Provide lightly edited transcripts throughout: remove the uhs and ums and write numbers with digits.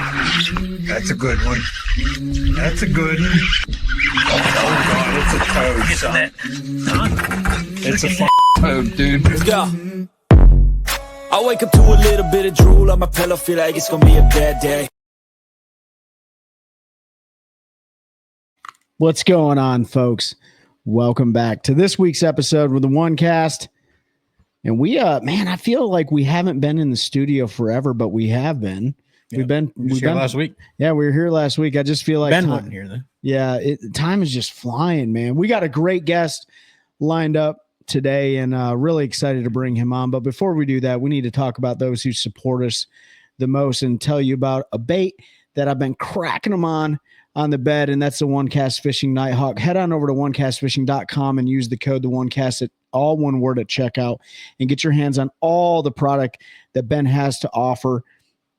That's a good one. That's a good one. Oh, God, it's a toad, son. It's a toad, dude. Let's go. I wake up to a little bit of drool on my pillow, feel like it's gonna be a bad day. What's going on, folks? Welcome back to this week's episode with the OneCast. And we, man, I feel like we haven't been in the studio forever, but we have been. We've been here last week. Yeah, we were here last week. I just feel like Ben wasn't here though. Yeah, time is just flying, man. We got a great guest lined up today, and really excited to bring him on. But before we do that, we need to talk about those who support us the most and tell you about a bait that I've been cracking them on the bed, and that's the OneCast Fishing Nighthawk. Head on over to onecastfishing.com and use the code the OneCast, at all one word, at checkout, and get your hands on all the product that Ben has to offer.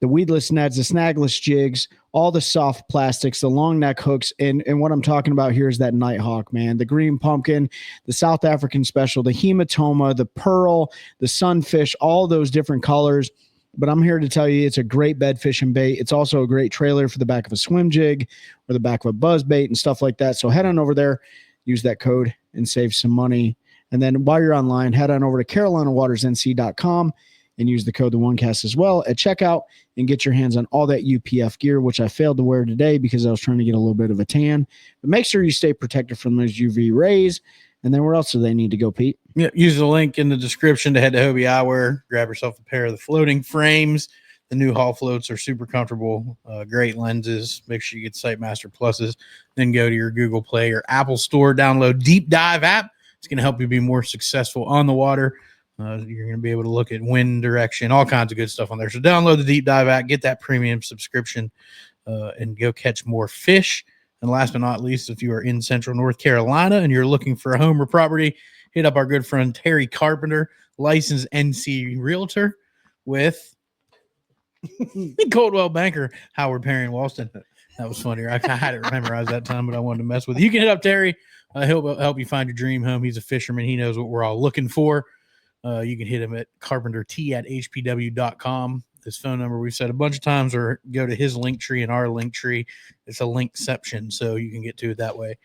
The weedless nets, the snagless jigs, all the soft plastics, the long neck hooks. And what I'm talking about here is that Nighthawk, man. The green pumpkin, the South African special, the hematoma, the pearl, the sunfish, all those different colors. But I'm here to tell you it's a great bed fishing bait. It's also a great trailer for the back of a swim jig or the back of a buzz bait and stuff like that. So head on over there, use that code, and save some money. And then while you're online, head on over to carolinawatersnc.com and use the code the OneCast as well at checkout and get your hands on all that UPF gear, which I failed to wear today because I was trying to get a little bit of a tan. But make sure you stay protected from those UV rays. And then where else do they need to go, Pete? Yeah, use the link in the description to head to Hobie Eyewear. Grab yourself a pair of the floating frames. The new Hall floats are super comfortable, great lenses. Make sure you get Sightmaster Pluses. Then go to your Google Play or Apple Store, download Deep Dive app. It's going to help you be more successful on the water. You're going to be able to look at wind direction, all kinds of good stuff on there. So download the Deep Dive app, get that premium subscription, and go catch more fish. And last but not least, if you are in Central North Carolina and you're looking for a home or property, hit up our good friend Terry Carpenter, licensed NC Realtor with Coldwell banker Howard Perry and Walston. That was funny. I had it memorized that time, but I wanted to mess with it. You can hit up Terry. He'll help you find your dream home. He's a fisherman. He knows what we're all looking for. You can hit him at carpentert@hpw.com. His phone number we've said a bunch of times, or go to his link tree and our link tree. It's a linkception, so you can get to it that way.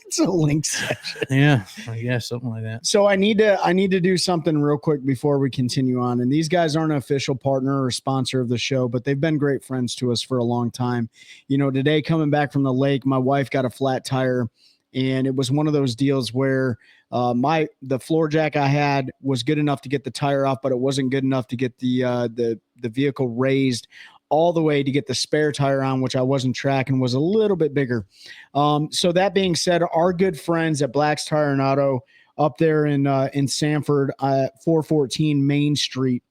It's a linkception. Yeah, I guess something like that. So I need to do something real quick before we continue on. And these guys aren't an official partner or sponsor of the show, but they've been great friends to us for a long time. You know, today coming back from the lake, my wife got a flat tire. And it was one of those deals where the floor jack I had was good enough to get the tire off, but it wasn't good enough to get the vehicle raised all the way to get the spare tire on, which I wasn't tracking, was a little bit bigger. So that being said, our good friends at Black's Tire and Auto up there in Sanford, 414 Main Street,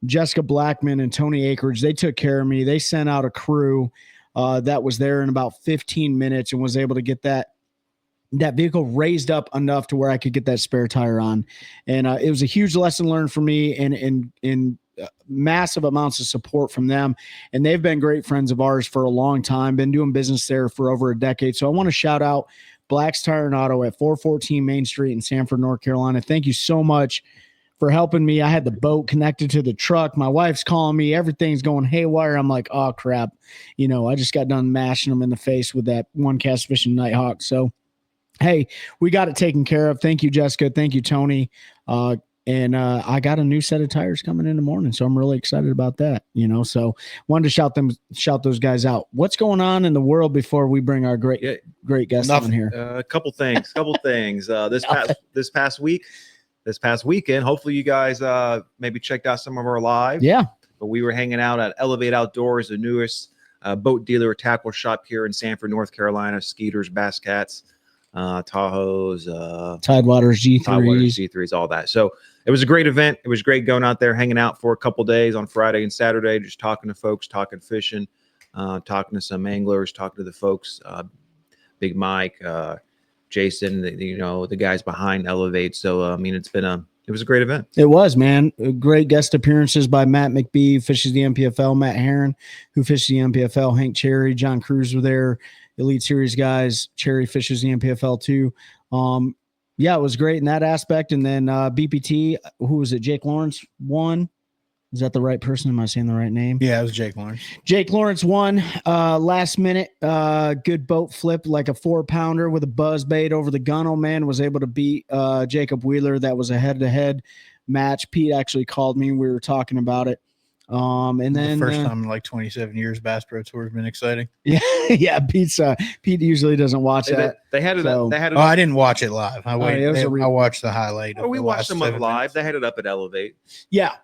Jessica Blackman and Tony Akridge, they took care of me. They sent out a crew that was there in about 15 minutes and was able to get that vehicle raised up enough to where I could get that spare tire on. And it was a huge lesson learned for me, and massive amounts of support from them. And they've been great friends of ours for a long time, been doing business there for over a decade. So I want to shout out Black's Tire and Auto at 414 Main Street in Sanford, North Carolina. Thank you so much for helping me. I had the boat connected to the truck. My wife's calling me. Everything's going haywire. I'm like, oh crap. You know, I just got done mashing them in the face with that OneCast Fishing Nighthawk. So hey, we got it taken care of. Thank you, Jessica. Thank you, Tony. And I got a new set of tires coming in the morning, so I'm really excited about that. You know, so wanted to shout those guys out. What's going on in the world before we bring our great guest on here? A couple things. This past weekend, hopefully you guys maybe checked out some of our lives. Yeah. But we were hanging out at Elevate Outdoors, the newest boat dealer tackle shop here in Sanford, North Carolina. Skeeters, Bass Cats, Tahoes, Tidewaters, G3s, all that. So it was a great event. It was great going out there, hanging out for a couple days on Friday and Saturday, just talking to folks, talking fishing, talking to some anglers, talking to the folks, Big Mike, Jason, the guys behind Elevate. So, I mean, it was a great event. It was, man. Great guest appearances by Matt McBee, fishes the NPFL, Matt Herron, who fishes the NPFL, Hank Cherry, John Cruz were there, Elite Series guys. Cherry fishes the NPFL too. Yeah, it was great in that aspect. And then BPT, who was it? Jake Lawrence won Is that the right person? Am I saying the right name? Yeah, it was Jake Lawrence. Jake Lawrence won last minute. Good boat flip, like a 4-pounder with a buzz bait over the gunnel. Man was able to beat Jacob Wheeler. That was a head-to-head match. Pete actually called me. We were talking about it. And then the first time in like 27 years, Bass Pro Tour has been exciting. Yeah. Pete usually doesn't watch that. They had it. So- They had it. Oh, I didn't watch it live. I I watched the highlight. we watched them up live. They had it up at Elevate. Yeah,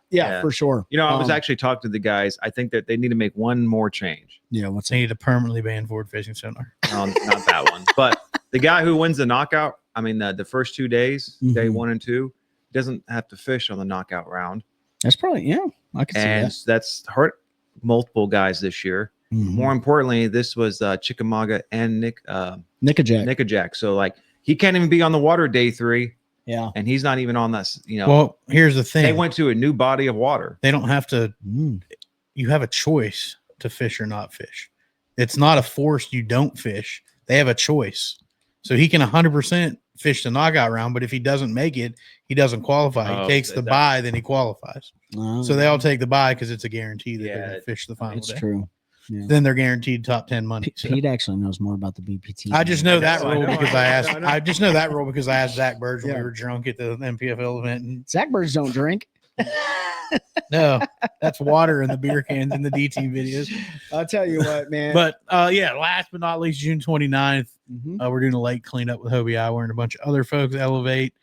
for sure. You know, I was actually talking to the guys. I think that they need to make one more change. Yeah, what's They need to permanently ban forward facing sonar. Not that one, but the guy who wins the knockout. I mean, the first 2 days, day 1 and 2, doesn't have to fish on the knockout round. That's probably I can see And that. that's hurt multiple guys this year. More importantly, this was Chickamauga and Nickajack. So like he can't even be on the water day 3. Yeah. And he's not even on this, Well, here's the thing. They went to a new body of water. They don't have to. You have a choice to fish or not fish. It's not a forced you don't fish. They have a choice. So he can 100% fish the knockout round, but if he doesn't make it, he doesn't qualify. He takes the bye, then he qualifies. So they all take the bye because it's a guarantee that they're going to fish the final It's day. true. Yeah. Then they're guaranteed top 10 money. Pete actually knows more about the BPT. I just know that I rule know, because I I know, asked. I know. I just know that rule because I asked Zach Burge when Yeah. we were drunk at the NPFL event. And Zach Birds don't drink. no, that's water in the beer cans in the DT videos. I'll tell you what, man. But yeah, last but not least, June 29th, we're doing a lake cleanup with Hobie Eyewear and a bunch of other folks. Elevate.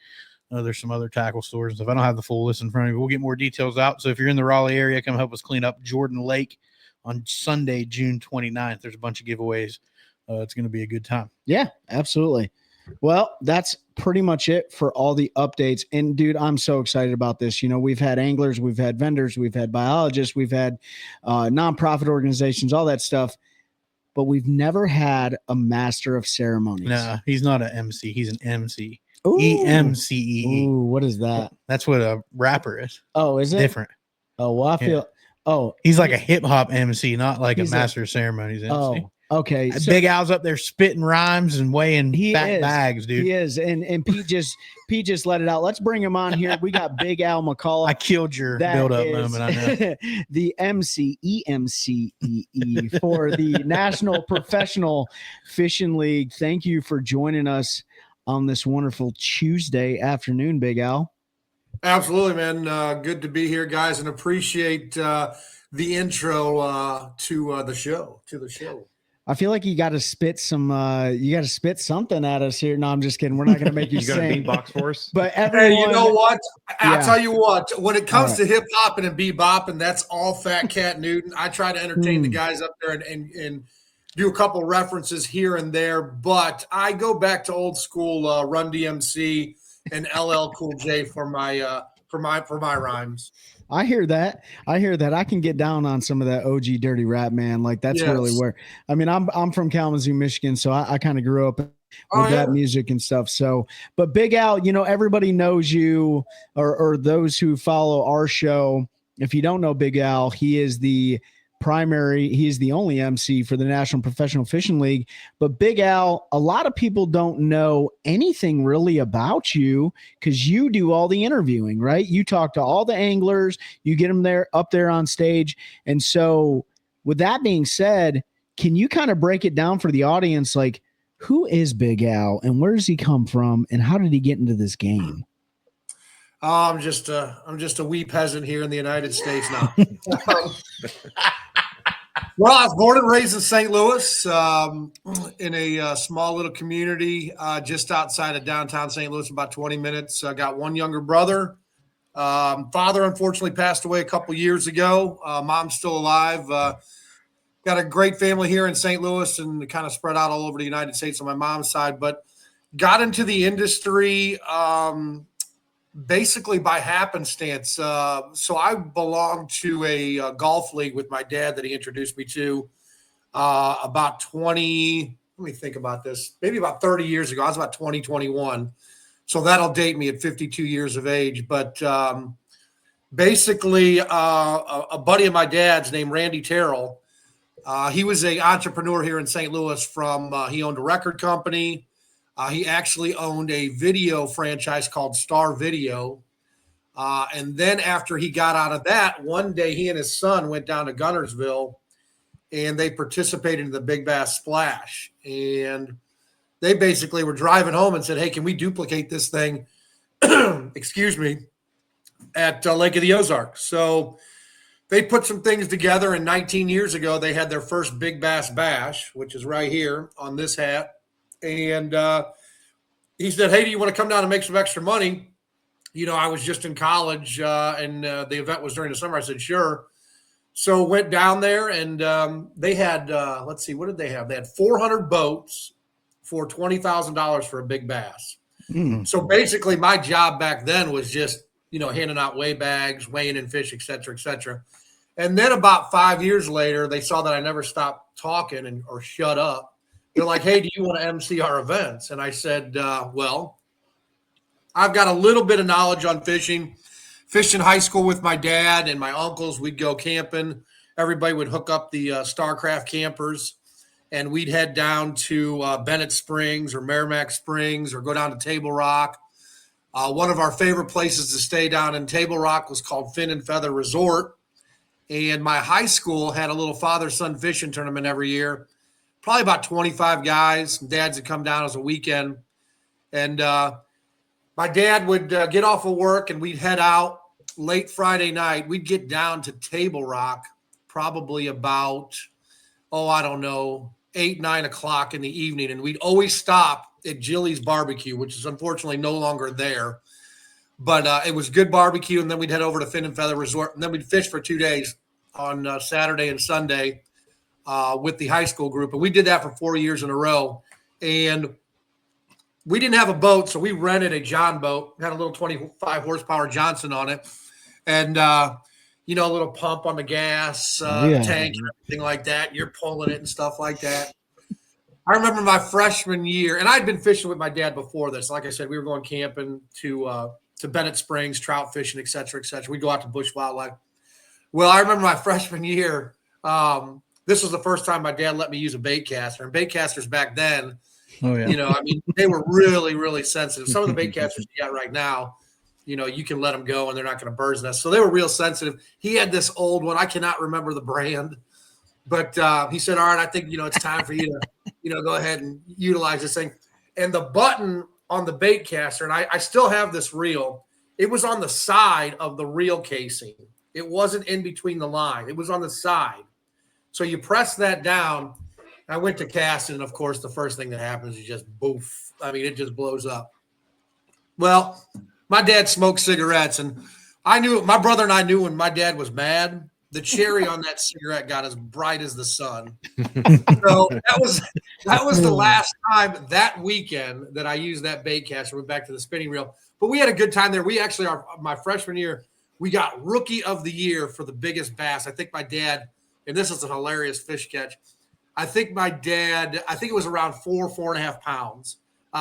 There's some other tackle stores and stuff. I don't have the full list in front of me. We'll get more details out. So if you're in the Raleigh area, come help us clean up Jordan Lake on Sunday, June 29th. There's a bunch of giveaways. It's going to be a good time. Yeah, absolutely. Well, that's pretty much it for all the updates. And dude, I'm so excited about this. You know, we've had anglers, we've had vendors, we've had biologists, we've had nonprofit organizations, all that stuff. But we've never had a master of ceremonies. No, he's not an MC. He's an MC. Ooh. EMCEE. Ooh, what is that? That's what a rapper is. Oh, is it? Different. Oh, well, I feel. Oh, He's like a hip hop MC, not like a He's master of ceremonies MC. oh, okay. So Big Al's up there spitting rhymes and weighing He fat is. bags, dude. he is, and Pete just let it out. Let's bring him on here. We got Big Al McCullouch. I killed your That build-up is moment. I know. the EMCEE for the National Professional Fishing League. Thank you for joining us on this wonderful Tuesday afternoon, Big Al. Absolutely, man. Good to be here, guys, and appreciate the intro to the show. I feel like you got to spit something at us here. No, I'm just kidding. We're not going to make you You got a sing. beatbox for us? But everyone, Hey, you know what? I'll Yeah. tell you what. When it comes All to hip hopping and bebopping, that's all Fat Cat Newton. I try to entertain the guys up there and do a couple references here and there, but I go back to old school Run DMC and LL Cool J for my rhymes. I hear that. I can get down on some of that OG dirty rap, man. Like that's Yes. really where. I mean, I'm from Kalamazoo, Michigan, so I kind of grew up with that music and stuff. So, but Big Al, you know, everybody knows you, or those who follow our show. If you don't know Big Al, he's the only MC for the National Professional Fishing League. But Big Al, a lot of people don't know anything really about you because you do all the interviewing, right? You talk to all the anglers, you get them up there on stage. And so with that being said, can you kind of break it down for the audience? Like, who is Big Al and where does he come from and how did he get into this game? I'm just a wee peasant here in the United States now. Well, I was born and raised in St. Louis, in a small little community just outside of downtown St. Louis, about 20 minutes. I got one younger brother. Father unfortunately passed away a couple years ago. Mom's still alive. Got a great family here in St. Louis and kind of spread out all over the United States on my mom's side, but got into the industry basically by happenstance. So I belonged to a golf league with my dad that he introduced me to about 20, let me think about this, maybe about 30 years ago. I was about 20, 21. So that'll date me at 52 years of age. But basically a buddy of my dad's named Randy Terrell. He was an entrepreneur here in St. Louis he owned a record company. He actually owned a video franchise called Star Video. And then after he got out of that, one day he and his son went down to Gunnersville and they participated in the Big Bass Splash. And they basically were driving home and said, hey, can we duplicate this thing, excuse me, at Lake of the Ozarks? So they put some things together, and 19 years ago, they had their first Big Bass Bash, which is right here on this hat. And he said, hey, do you want to come down and make some extra money? I was just in college, and the event was during the summer. I said, sure. So went down there, and they had, let's see, what did they have? They had 400 boats for $20,000 for a big bass. So basically my job back then was just, handing out weigh bags, weighing in fish, et cetera, et cetera. And then about 5 years later, they saw that I never stopped talking or shut up. They're like, hey, do you want to MC our events? And I said, well, I've got a little bit of knowledge on fishing. Fished in high school with my dad and my uncles. We'd go camping. Everybody would hook up the Starcraft campers, and we'd head down to Bennett Springs or Merrimack Springs or go down to Table Rock. One of our favorite places to stay down in Table Rock was called Fin and Feather Resort. And my high school had a little father-son fishing tournament every year. Probably about 25 guys. Dads would come down as a weekend. And my dad would get off of work, and we'd head out late Friday night. We'd get down to Table Rock probably about, 8, 9 o'clock in the evening. And we'd always stop at Jilly's Barbecue, which is unfortunately no longer there. But it was good barbecue, and then we'd head over to Fin and Feather Resort, and then we'd fish for 2 days on Saturday and Sunday with the high school group. And we did that for 4 years in a row. And we didn't have a boat, so we rented a John boat, had a little 25 horsepower Johnson on it, and a little pump on the gas tank and everything like that. You're pulling it and stuff like that. I remember my freshman year, and I'd been fishing with my dad before this. Like I said, we were going camping to Bennett Springs, trout fishing, et cetera, et cetera. We'd go out to bush wildlife. Well, I remember my freshman year. This was the first time my dad let me use a bait caster. And bait casters back then, they were really, really sensitive. Some of the bait casters you got right now, you can let them go and they're not going to bird's nest. So they were real sensitive. He had this old one. I cannot remember the brand, but he said, all right, I think, it's time for you to, go ahead and utilize this thing. And the button on the bait caster, and I still have this reel, it was on the side of the reel casing. It wasn't in between the line. It was on the side. So you press that down. I went to cast, and of course, the first thing that happens is just boof. I mean, it just blows up. Well, my dad smoked cigarettes, and I knew, my brother and I knew when my dad was mad, the cherry on that cigarette got as bright as the sun. So that was the last time that weekend that I used that bait caster. Went back to the spinning reel, but we had a good time there. We actually, my freshman year, we got Rookie of the Year for the biggest bass. I think my dad, and this is a hilarious fish catch. I think it was around 4.5 pounds.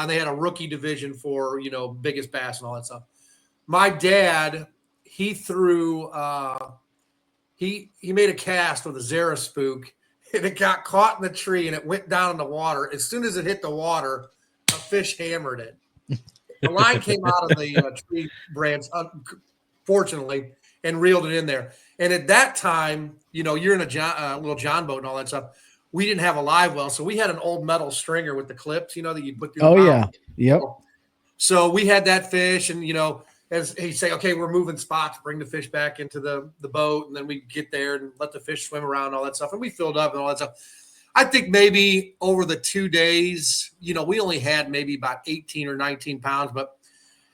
They had a rookie division for, biggest bass and all that stuff. My dad, he threw, he made a cast with a Zara spook, and it got caught in the tree, and it went down in the water. As soon as it hit the water, a fish hammered it. The line came out of the tree branch, fortunately, and reeled it in there. And at that time, you're in a little John boat and all that stuff. We didn't have a live well, so we had an old metal stringer with the clips, that you'd put through the mouth. Yep. So we had that fish, and, as he'd say, okay, we're moving spots, bring the fish back into the boat, and then we get there and let the fish swim around and all that stuff. And we filled up and all that stuff. I think maybe over the 2 days, we only had maybe about 18 or 19 pounds, but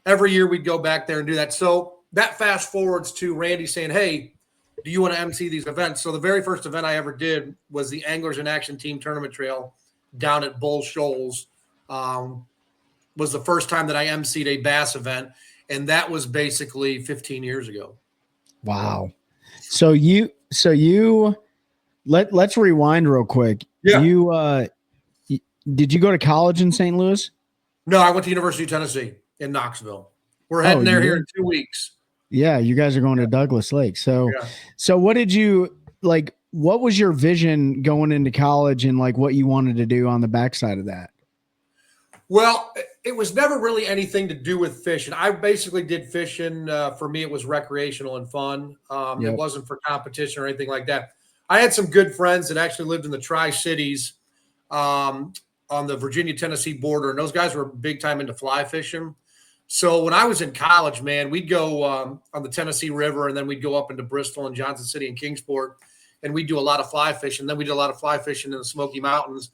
every year we'd go back there and do that. So that fast forwards to Randy saying, hey, do you want to MC these events? So the very first event I ever did was the Anglers in Action Team Tournament Trail down at Bull Shoals. Was the first time that I MC'd a bass event, and that was basically 15 years ago. Wow. So let's rewind real quick. Yeah. Did you go to college in St. Louis? No, I went to University of Tennessee in Knoxville. We're heading there here in 2 weeks. Yeah, you guys are going to Douglas Lake. So what did you like? What was your vision going into college, and like what you wanted to do on the backside of that? Well, it was never really anything to do with fishing. I basically did fishing. For me, it was recreational and fun. It wasn't for competition or anything like that. I had some good friends that actually lived in the Tri-Cities on the Virginia-Tennessee border, and those guys were big time into fly fishing. So when I was in college, man, we'd go on the Tennessee River, and then we'd go up into Bristol and Johnson City and Kingsport, and we'd do a lot of fly fishing. Then we did a lot of fly fishing in the Smoky Mountains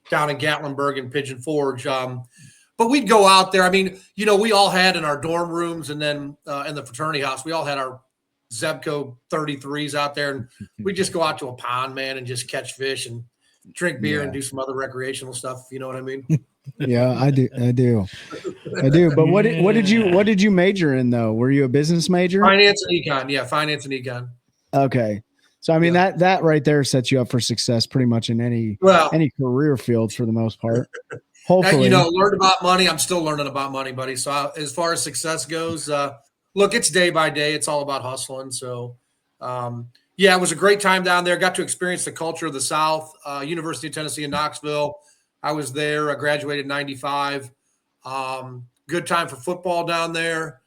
down in Gatlinburg and Pigeon Forge. But we'd go out there. I mean, we all had in our dorm rooms, and then in the fraternity house, we all had our Zebco 33s out there, and we'd just go out to a pond, man, and just catch fish and drink beer and do some other recreational stuff. You know what I mean? Yeah, I do. But what did you major in though? Were you a business major? Finance and econ. Yeah, finance and econ. Okay. So I mean that right there sets you up for success pretty much in any career field for the most part. Hopefully, learned about money. I'm still learning about money, buddy. So as far as success goes, look, it's day by day. It's all about hustling. So, it was a great time down there. Got to experience the culture of the South. University of Tennessee in Knoxville. I was there. I graduated in 95. Good time for football down there.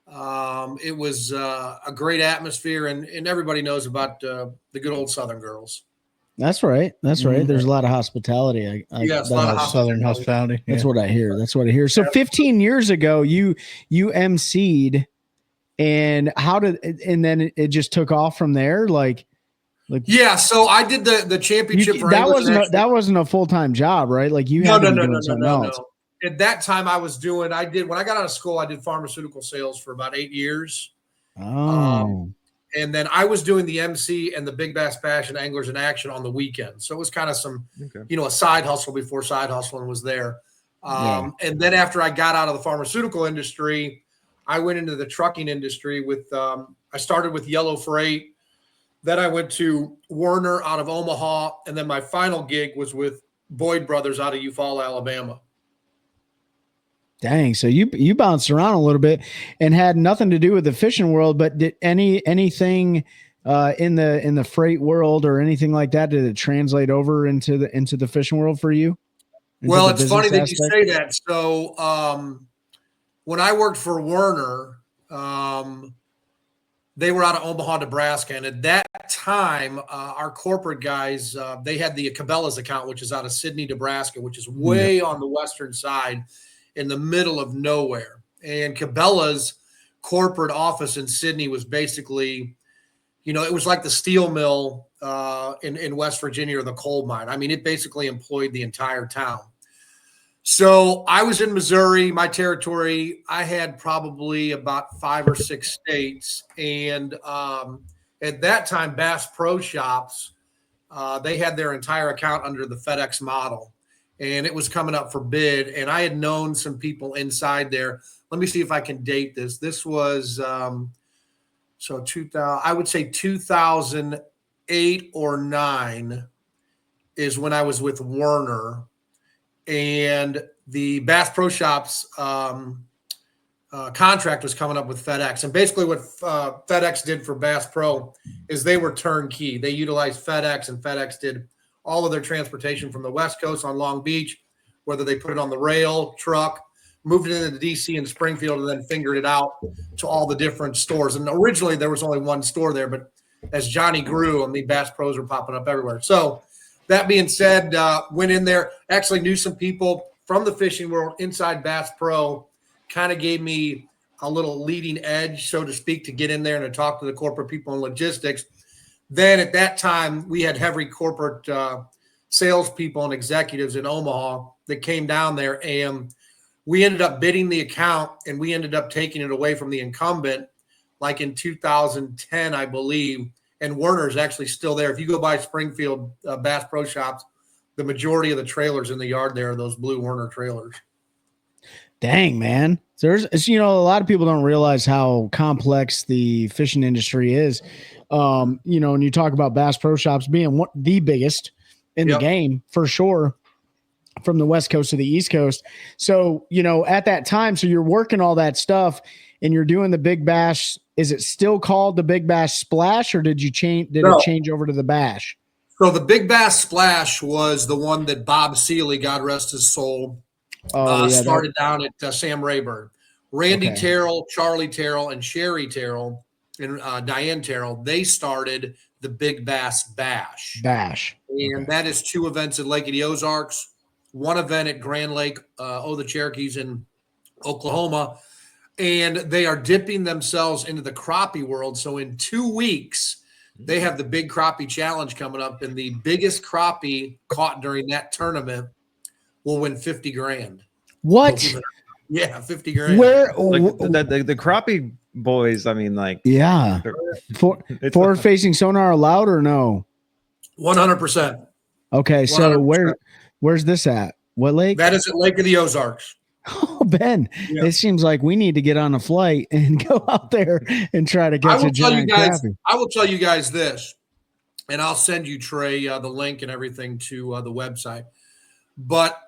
It was a great atmosphere, and everybody knows about the good old Southern girls. That's right. There's a lot of hospitality. Yes, a lot of Southern hospitality. That's what I hear. So 15 years ago, you emceed, and then it just took off from there. So I did the championship. That wasn't a full-time job, right? Like you had to be doing something else. At that time, when I got out of school, I did pharmaceutical sales for about 8 years. Oh. And then I was doing the MC and the Big Bass Bash and Anglers in Action on the weekend. So it was kind of some, a side hustle before side hustling was there. And then after I got out of the pharmaceutical industry, I went into the trucking industry I started with Yellow Freight. Then I went to Werner out of Omaha. And then my final gig was with Boyd Brothers out of Eufaula, Alabama. Dang. So you bounced around a little bit and had nothing to do with the fishing world, but did anything in the freight world or anything like that, did it translate over into the fishing world for you? Well, it's funny that you say that. So when I worked for Werner, they were out of Omaha, Nebraska. And at that time, our corporate guys, they had the Cabela's account, which is out of Sidney, Nebraska, which is way on the western side in the middle of nowhere. And Cabela's corporate office in Sydney was basically, it was like the steel mill in West Virginia or the coal mine. I mean, it basically employed the entire town. So I was in Missouri, my territory. I had probably about 5 or 6 states. And at that time, Bass Pro Shops, they had their entire account under the FedEx model. And it was coming up for bid. And I had known some people inside there. Let me see if I can date this. This was, 2000, I would say 2008 or 9 is when I was with Werner. And the Bass Pro Shops contract was coming up with FedEx. And basically what FedEx did for Bass Pro is they were turnkey. They utilized FedEx, and FedEx did all of their transportation from the West Coast on Long Beach, whether they put it on the rail, truck, moved it into DC and Springfield, and then fingered it out to all the different stores. And originally there was only one store there, but as Johnny grew, Bass Pros were popping up everywhere. So that being said, went in there, actually knew some people from the fishing world inside Bass Pro, kind of gave me a little leading edge, so to speak, to get in there and to talk to the corporate people in logistics. Then at that time, we had heavy corporate salespeople and executives in Omaha that came down there, and we ended up bidding the account, and we ended up taking it away from the incumbent, like in 2010, I believe. And Werner's actually still there. If you go by Springfield Bass Pro Shops, the majority of the trailers in the yard there are those blue Werner trailers. Dang, man. There's, a lot of people don't realize how complex the fishing industry is. And you talk about Bass Pro Shops being the biggest in the game for sure, from the West Coast to the East Coast. So, at that time, so you're working all that stuff and you're doing the Big Bash. Is it still called the Big Bass Splash, or did you change? Did it change over to the Bash? So the Big Bass Splash was the one that Bob Seeley, God rest his soul, started down at Sam Rayburn. Randy Okay. Terrell, Charlie Terrell, and Sherry Terrell, and Diane Terrell, they started the Big Bass Bash. And that is 2 events at Lake of the Ozarks, 1 event at Grand Lake, the Cherokees in Oklahoma. And they are dipping themselves into the crappie world. So in 2 weeks, they have the Big Crappie Challenge coming up, and the biggest crappie caught during that tournament will win 50 grand. What? Yeah, 50 grand. Where? The crappie boys, I mean, like, Yeah. Forward facing sonar allowed or no? 100%. Okay, so 100%. where's this at? What lake? That is at Lake of the Ozarks. Oh, Ben, Yeah. It seems like we need to get on a flight and go out there and try to catch a giant crappie. I will tell you guys this, and I'll send you, Trey, the link and everything to the website. But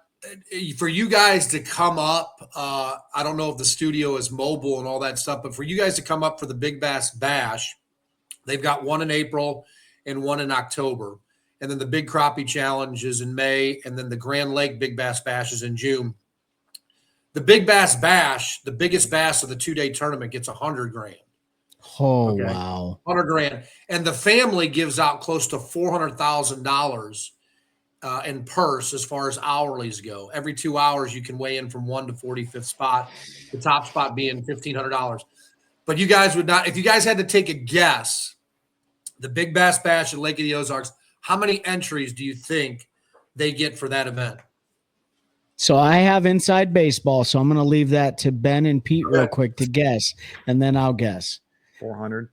for you guys to come up, I don't know if the studio is mobile and all that stuff, but for you guys to come up for the Big Bass Bash, they've got 1 in April and 1 in October. And then the Big Crappie Challenge is in May, and then the Grand Lake Big Bass Bash is in June. The Big Bass Bash, the biggest bass of the 2-day tournament, gets 100 grand. Oh, Okay. wow. 100 grand. And the family gives out close to $400,000 in purse as far as hourlies go. Every 2 hours, you can weigh in from 1 to 45th spot, the top spot being $1,500. But you guys would not, if you guys had to take a guess, the Big Bass Bash at Lake of the Ozarks, how many entries do you think they get for that event? So I have inside baseball, so I'm going to leave that to Ben and Pete real quick to guess, and then I'll guess. 400.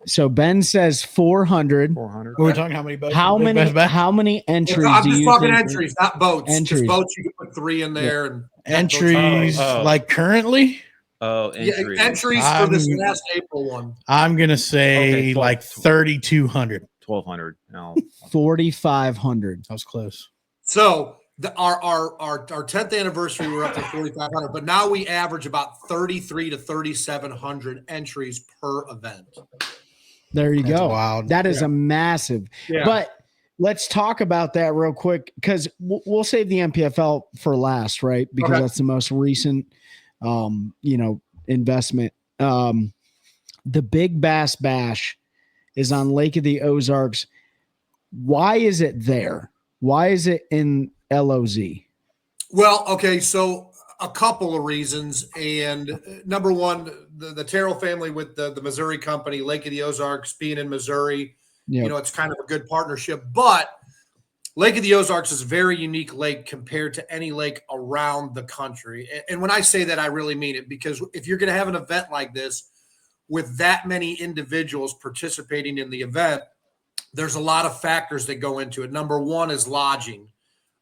So Ben says 400. 400. We're talking how many boats? How many entries I'm do just you talking think? entries, not boats. Entries. Because boats, you can put 3 in there. And Entries like currently? Oh, entries. Yeah, entries for this last April one. I'm going to say like 3,200. 1,200. No. 4,500. That was close. So our 10th anniversary, we're up to 4,500, but now we average about 3,300 to 3,700 entries per event. There you That's go. wild. That is a massive. Yeah. But let's talk about that real quick, because we'll save the NPFL for last, right? Because Okay. that's the most recent, investment. The Big Bass Bash is on Lake of the Ozarks. Why is it there? Why is it in LOZ? Well, okay, so a couple of reasons. And number one, the Terrell family with the Missouri company, Lake of the Ozarks, being in Missouri, Yep. it's kind of a good partnership. But Lake of the Ozarks is a very unique lake compared to any lake around the country. And when I say that, I really mean it, because if you're going to have an event like this with that many individuals participating in the event, there's a lot of factors that go into it. Number one is lodging.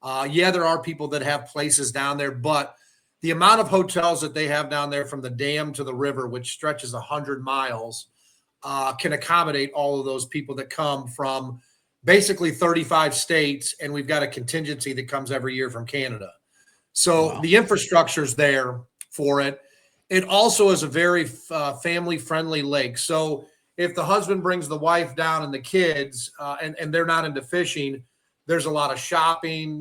There are people that have places down there, but the amount of hotels that they have down there from the dam to the river, which stretches 100 miles, can accommodate all of those people that come from basically 35 states, and we've got a contingency that comes every year from Canada. So the infrastructure's there for it. It also is a very family-friendly lake. So if the husband brings the wife down and the kids, and they're not into fishing, there's a lot of shopping,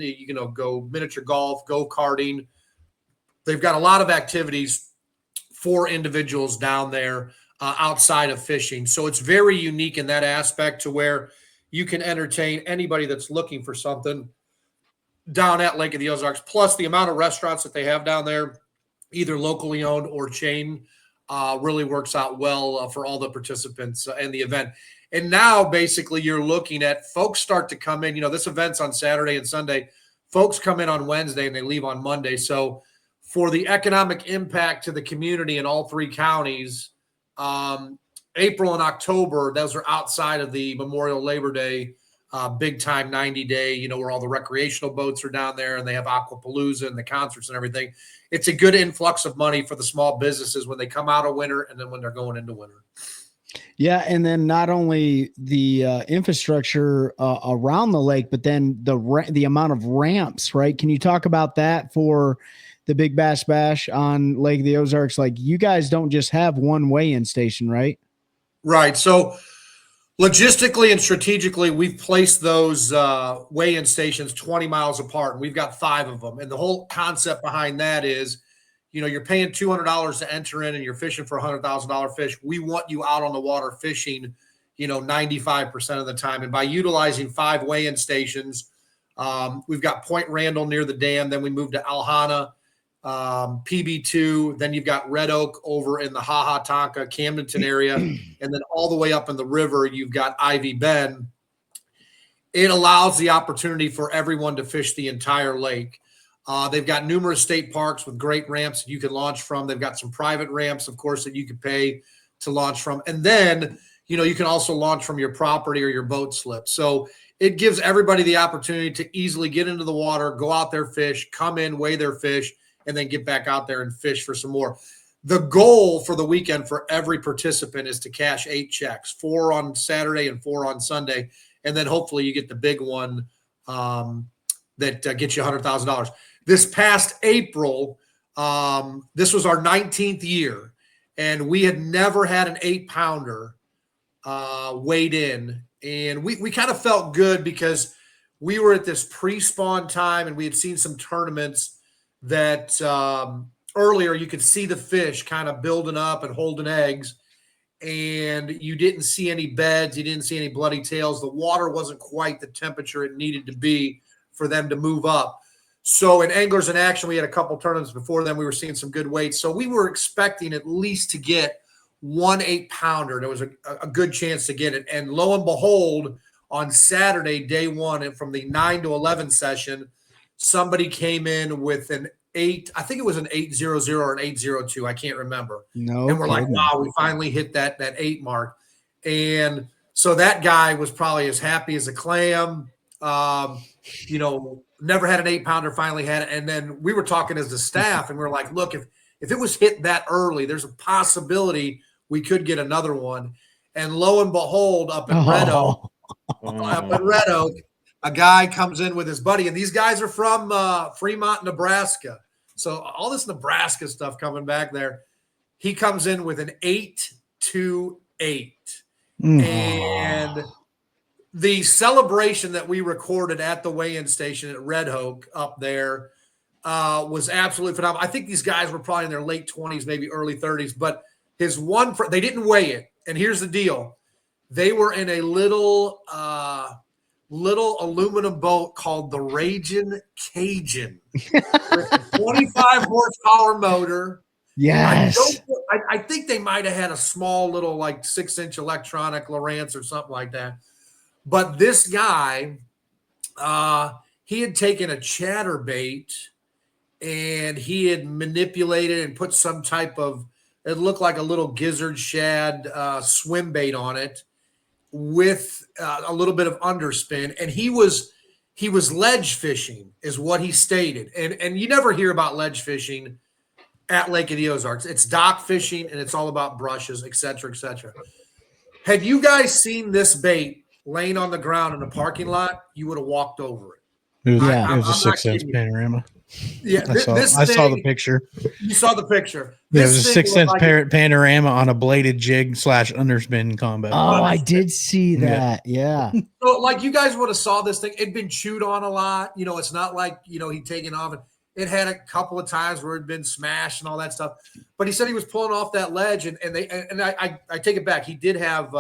go miniature golf, go-karting. They've got a lot of activities for individuals down there outside of fishing. So it's very unique in that aspect, to where you can entertain anybody that's looking for something down at Lake of the Ozarks. Plus, the amount of restaurants that they have down there, either locally owned or chain, really works out well for all the participants in the event. And now, basically, you're looking at folks start to come in. This event's on Saturday and Sunday. Folks come in on Wednesday and they leave on Monday. So for the economic impact to the community in all 3 counties, April and October, those are outside of the Memorial Labor Day big time 90-day, where all the recreational boats are down there and they have Aquapalooza and the concerts and everything. It's a good influx of money for the small businesses when they come out of winter and then when they're going into winter. Yeah, and then not only the infrastructure around the lake, but then the amount of ramps, right? Can you talk about that for the Big Bass Bash on Lake of the Ozarks? Like, you guys don't just have one weigh-in station, right? Right. So Logistically and strategically, we've placed those weigh-in stations 20 miles apart, and we've got 5 of them. And the whole concept behind that is, you're paying $200 to enter in and you're fishing for a $100,000 fish. We want you out on the water fishing, 95% of the time. And by utilizing 5 weigh-in stations, we've got Point Randall near the dam. Then we moved to Alhana, PB2. Then you've got Red Oak over in the Hahatonka, Camdenton area. And then all the way up in the river, you've got Ivy Bend. It allows the opportunity for everyone to fish the entire lake. They've got numerous state parks with great ramps that you can launch from. They've got some private ramps, of course, that you can pay to launch from. And then, you can also launch from your property or your boat slip. So it gives everybody the opportunity to easily get into the water, go out there, fish, come in, weigh their fish, and then get back out there and fish for some more. The goal for the weekend for every participant is to cash 8 checks, 4 on Saturday and 4 on Sunday. And then hopefully you get the big one that gets you $100,000. This past April, this was our 19th year, and we had never had an 8-pounder weighed in. And we kind of felt good because we were at this pre-spawn time, and we had seen some tournaments that earlier you could see the fish kind of building up and holding eggs, and you didn't see any beds. You didn't see any bloody tails. The water wasn't quite the temperature it needed to be for them to move up. So in Anglers in Action, we had a couple tournaments before then. We were seeing some good weights. So we were expecting at least to get 1 8-pounder. There was a good chance to get it. And lo and behold, on Saturday, day 1, and from the 9 to 11 session, somebody came in with an 8. I think it was an 800 or an 802. I can't remember. No, and we're like, wow, we finally hit that 8 mark. And so that guy was probably as happy as a clam. Never had an 8-pounder, finally had it. And then we were talking as the staff, and we were like, look, if it was hit that early, there's a possibility we could get another one. And lo and behold, up in Red Oak, a guy comes in with his buddy, and these guys are from Fremont, Nebraska. So all this Nebraska stuff coming back there. He comes in with an 828. And the celebration that we recorded at the weigh-in station at Red Oak up there was absolutely phenomenal. I think these guys were probably in their late 20s, maybe early 30s, but his one – they didn't weigh it. And here's the deal. They were in a little aluminum boat called the Ragin' Cajun with a 25-horsepower motor. Yes. I think they might have had a small little 6-inch electronic Lowrance or something like that. But this guy, he had taken a chatterbait and he had manipulated and put some type of, it looked like a little gizzard shad swim bait on it with a little bit of underspin. And he was ledge fishing is what he stated. And you never hear about ledge fishing at Lake of the Ozarks. It's dock fishing and it's all about brushes, et cetera, et cetera. Had you guys seen this bait laying on the ground in a parking lot, you would have walked over it. It was a 6-inch panorama. Yeah, I saw the picture. You saw the picture. Yeah, it was a 6-inch panorama on a bladed jig / underspin combo. Oh, I did see that. Yeah. So, you guys would have saw this thing. It'd been chewed on a lot. It's not like he'd taken off. It had a couple of times where it'd been smashed and all that stuff. But he said he was pulling off that ledge, and I take it back. He did have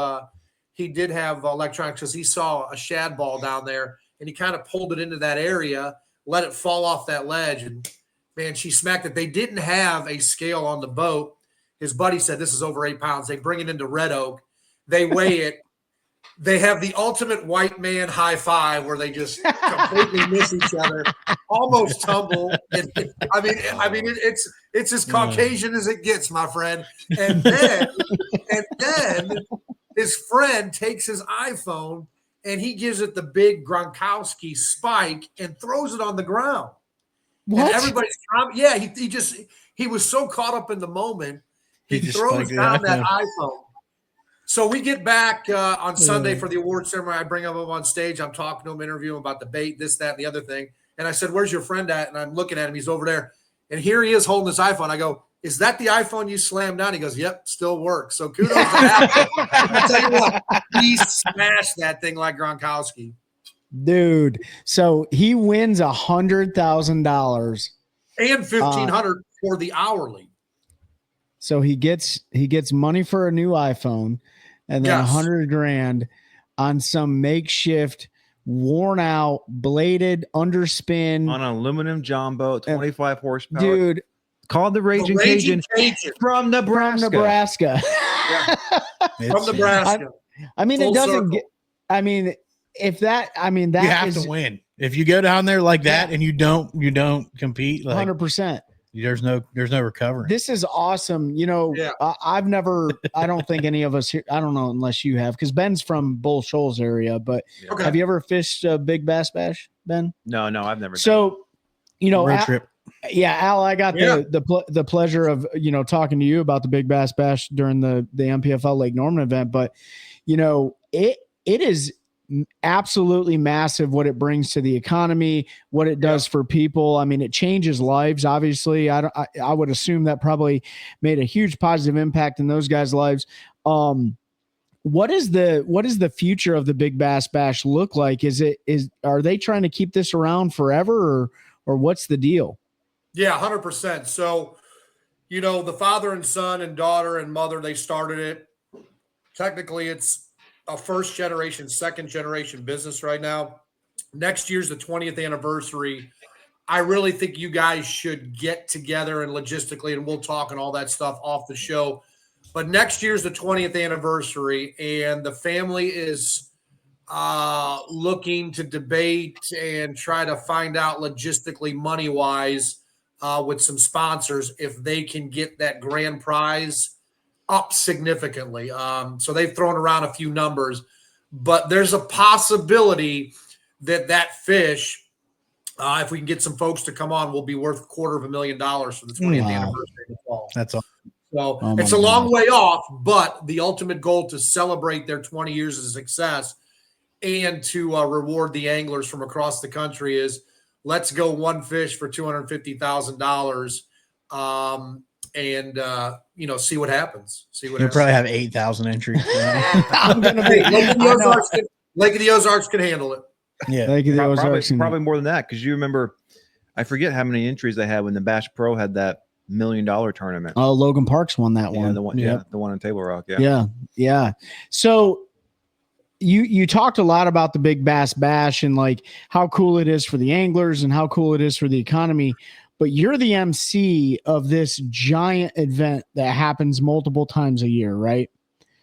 electronics because he saw a shad ball down there, and he kind of pulled it into that area, let it fall off that ledge, and man, she smacked it. They didn't have a scale on the boat. His buddy said this is over 8 pounds. They bring it into Red Oak. They weigh it. They have the ultimate white man high five where they just completely miss each other, almost tumble. It's as Caucasian as it gets, my friend. And then his friend takes his iPhone and he gives it the big Gronkowski spike and throws it on the ground. What? And everybody's he was so caught up in the moment, he throws down that iPhone. So we get back on Sunday for the award ceremony. I bring him up on stage. I'm talking to him, interviewing him about the bait, this, that, and the other thing. And I said, "Where's your friend at?" And I'm looking at him. He's over there. And here he is holding his iPhone. I go, is that the iPhone you slammed down? He goes, yep, still works. So kudos to Apple. I'll tell you what, he smashed that thing like Gronkowski. Dude. So he wins $100,000 and $1,500 for the hourly. So he gets money for a new iPhone and then $100,000 on some makeshift, worn out, bladed underspin on an aluminum jumbo, 25 horsepower. Dude, called the Raging Cajun from Nebraska. From Nebraska. I mean, Full it doesn't circle. get. I mean, if that. I mean, that You have to win. If you go down there like that and you don't compete, like 100%. there's no recovering. This is awesome. You know, I've never. I don't think any of us here. I don't know unless you have, because Ben's from Bull Shoals area. But have you ever fished a Big Bass Bash, Ben? No, I've never. So, you know, road trip. Yeah, Al, I got the pleasure of, you know, talking to you about the Big Bass Bash during the NPFL Lake Norman event, but you know, it is absolutely massive what it brings to the economy, what it does for people. I mean, it changes lives. Obviously, I would assume that probably made a huge positive impact in those guys' lives. What is the future of the Big Bass Bash look like? Are they trying to keep this around forever, or what's the deal? Yeah, 100%. So, you know, the father and son and daughter and mother, they started it. Technically, it's a first generation, second generation business right now. Next year's the 20th anniversary. I really think you guys should get together and logistically, and we'll talk and all that stuff off the show. But next year's the 20th anniversary, and the family is looking to debate and try to find out logistically, money-wise, with some sponsors, if they can get that grand prize up significantly. So they've thrown around a few numbers, but there's a possibility that fish, if we can get some folks to come on, will be worth $250,000 for the 20th anniversary in the fall. That's all. So it's a long way off, but the ultimate goal to celebrate their 20 years of success and to reward the anglers from across the country is, let's go one fish for $250,000, and you know, see what happens. You'll probably have 8,000 entries. I'm gonna be Lake of the Ozarks can handle it. Yeah, Lake of the Ozarks. Probably more than that, because you remember, I forget how many entries they had when the Bash Pro had that $1 million tournament. Oh, Logan Parks won that one. The one in Table Rock. Yeah. So you talked a lot about the Big Bass Bash and like how cool it is for the anglers and how cool it is for the economy, but you're the MC of this giant event that happens multiple times a year, right?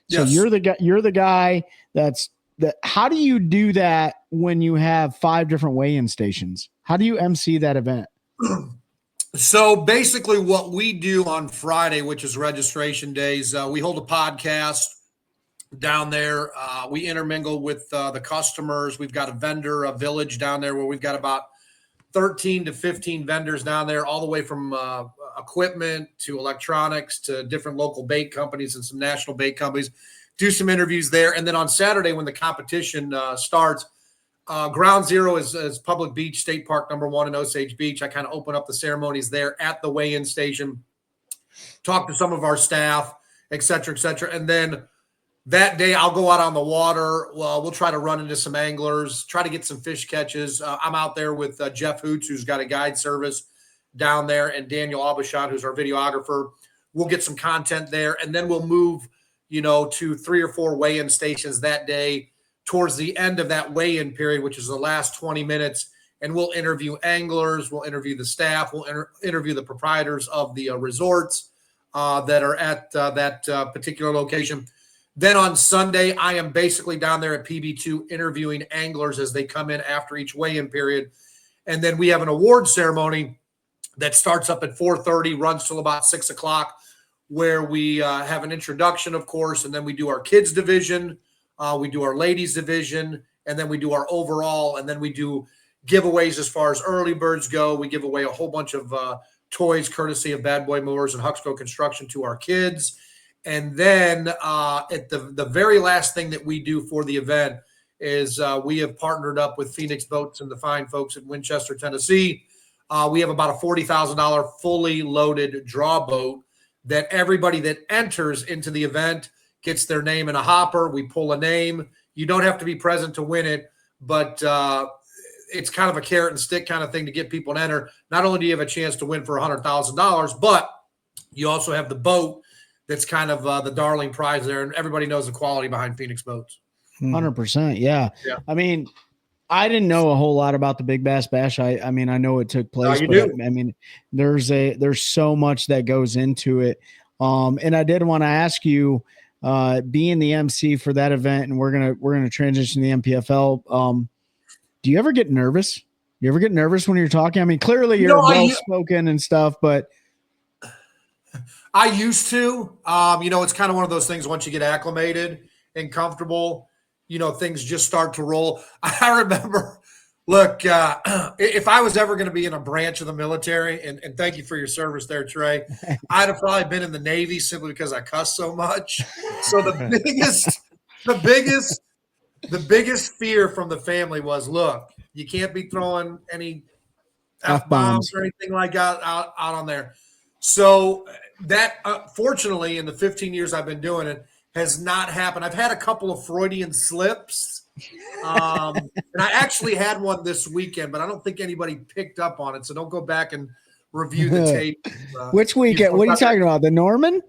So you're the guy that. How do you do that when you have 5 different weigh-in stations? How do you MC that event? So basically what we do on Friday, which is registration days, we hold a podcast down there. We intermingle with the customers. We've got a village down there where we've got about 13 to 15 vendors down there, all the way from equipment to electronics to different local bait companies and some national bait companies. Do some interviews there. And then on Saturday, when the competition starts, Ground Zero is Public Beach State Park #1 in Osage Beach. I kind of open up the ceremonies there at the weigh-in station, talk to some of our staff, et cetera, et cetera. And then that day I'll go out on the water. Well, we'll try to run into some anglers, try to get some fish catches. I'm out there with Jeff Hoots, who's got a guide service down there, and Daniel Abishad, who's our videographer. We'll get some content there, and then we'll move, you know, to 3 or 4 weigh-in stations that day towards the end of that weigh-in period, which is the last 20 minutes. And we'll interview anglers, we'll interview the staff, we'll interview the proprietors of the resorts that are at that particular location. Then on Sunday, I am basically down there at PB2 interviewing anglers as they come in after each weigh-in period. And then we have an award ceremony that starts up at 4:30, runs till about 6 o'clock, where we have an introduction, of course, and then we do our kids division, we do our ladies division, and then we do our overall, and then we do giveaways as far as early birds go. We give away a whole bunch of toys courtesy of Bad Boy Mowers and Huxco Construction to our kids. And then at the very last thing that we do for the event is we have partnered up with Phoenix Boats and the fine folks at Winchester, Tennessee. we have about a $40,000 fully loaded draw boat that everybody that enters into the event gets their name in a hopper. We pull a name. You don't have to be present to win it, but it's kind of a carrot and stick kind of thing to get people to enter. Not only do you have a chance to win for $100,000, but you also have the boat that's kind of the darling prize there, and everybody knows the quality behind Phoenix Boats. 100%. Yeah. I mean, I didn't know a whole lot about the Big Bass Bash. I mean, I know it took place, you but do. I mean, there's so much that goes into it. And I did want to ask you, being the MC for that event, and we're gonna transition to the NPFL. Do you ever get nervous? You ever get nervous when you're talking? I mean, clearly you're well spoken and stuff, but I used to. It's kind of one of those things. Once you get acclimated and comfortable, things just start to roll. I remember, look, if I was ever going to be in a branch of the military, and thank you for your service there, Trey, I'd have probably been in the Navy simply because I cuss so much. So the biggest fear from the family was, look, you can't be throwing any F-bombs or anything like that out on there. So that, fortunately, in the 15 years I've been doing it, has not happened. I've had a couple of Freudian slips. And I actually had one this weekend, but I don't think anybody picked up on it. So don't go back and review the tape. Which weekend? What are you talking about? The Norman?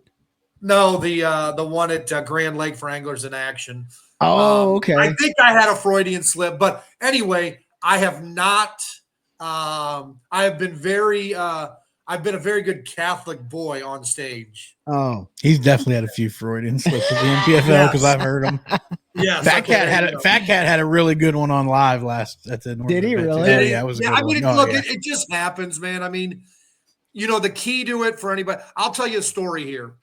No, the one at Grand Lake for Anglers in Action. Oh, okay. I think I had a Freudian slip, but anyway, I have not. I have been very. I've been a very good Catholic boy on stage. Oh, he's definitely had a few Freudian slips with the NPFL because I've heard him. Yeah, Fat Cat had a really good one on live last at the Northern Did he really? Did he? Yeah, it was a good one. It just happens, man. I mean, the key to it for anybody. I'll tell you a story here,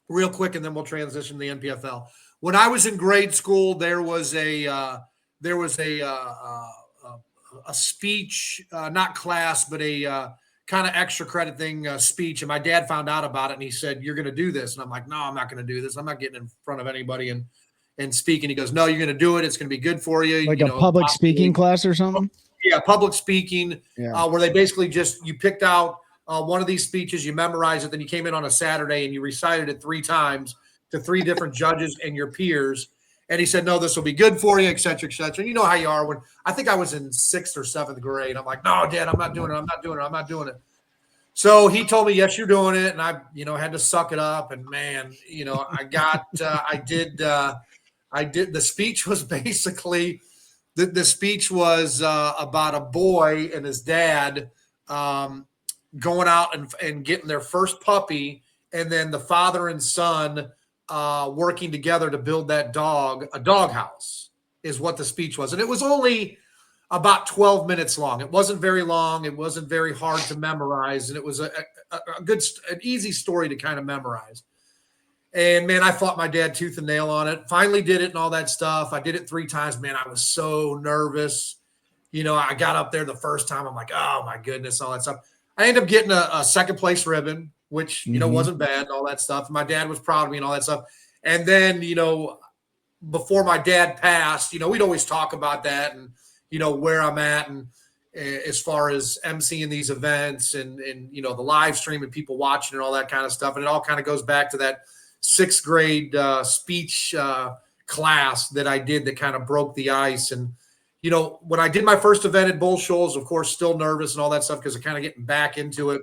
real quick, and then we'll transition to the NPFL. When I was in grade school, there was a speech, not class, but a kind of extra credit thing, speech. And my dad found out about it, and he said, "You're going to do this." And I'm like, "No, I'm not going to do this. I'm not getting in front of anybody and speak." And he goes, "No, you're going to do it. It's going to be good for you." Like a public speaking class or something? Yeah, public speaking, where they basically you picked out one of these speeches, you memorize it, then you came in on a Saturday and you recited it 3 times to 3 different judges and your peers. And he said, "No, this will be good for you, et cetera, et cetera." And you know how you are when I think I was in 6th or 7th grade. I'm like, "No, Dad, I'm not doing it. I'm not doing it. I'm not doing it." So he told me, "Yes, you're doing it." And I, had to suck it up. And man, I did. The speech was basically, the speech was about a boy and his dad going out and getting their first puppy. And then the father and son working together to build that a doghouse is what the speech was. And it was only about 12 minutes long. It wasn't very long. It wasn't very hard to memorize. And it was an easy story to kind of memorize. And man, I fought my dad tooth and nail on it. Finally did it and all that stuff. I did it 3 times. Man, I was so nervous. I got up there the first time. I'm like, oh my goodness, all that stuff. I ended up getting a second place ribbon, which, wasn't bad and all that stuff. My dad was proud of me and all that stuff. And then, before my dad passed, we'd always talk about that and, where I'm at and as far as emceeing these events and the live stream and people watching and all that kind of stuff. And it all kind of goes back to that 6th grade speech class that I did that kind of broke the ice. And, when I did my first event at Bull Shoals, of course, still nervous and all that stuff because I'm kind of getting back into it.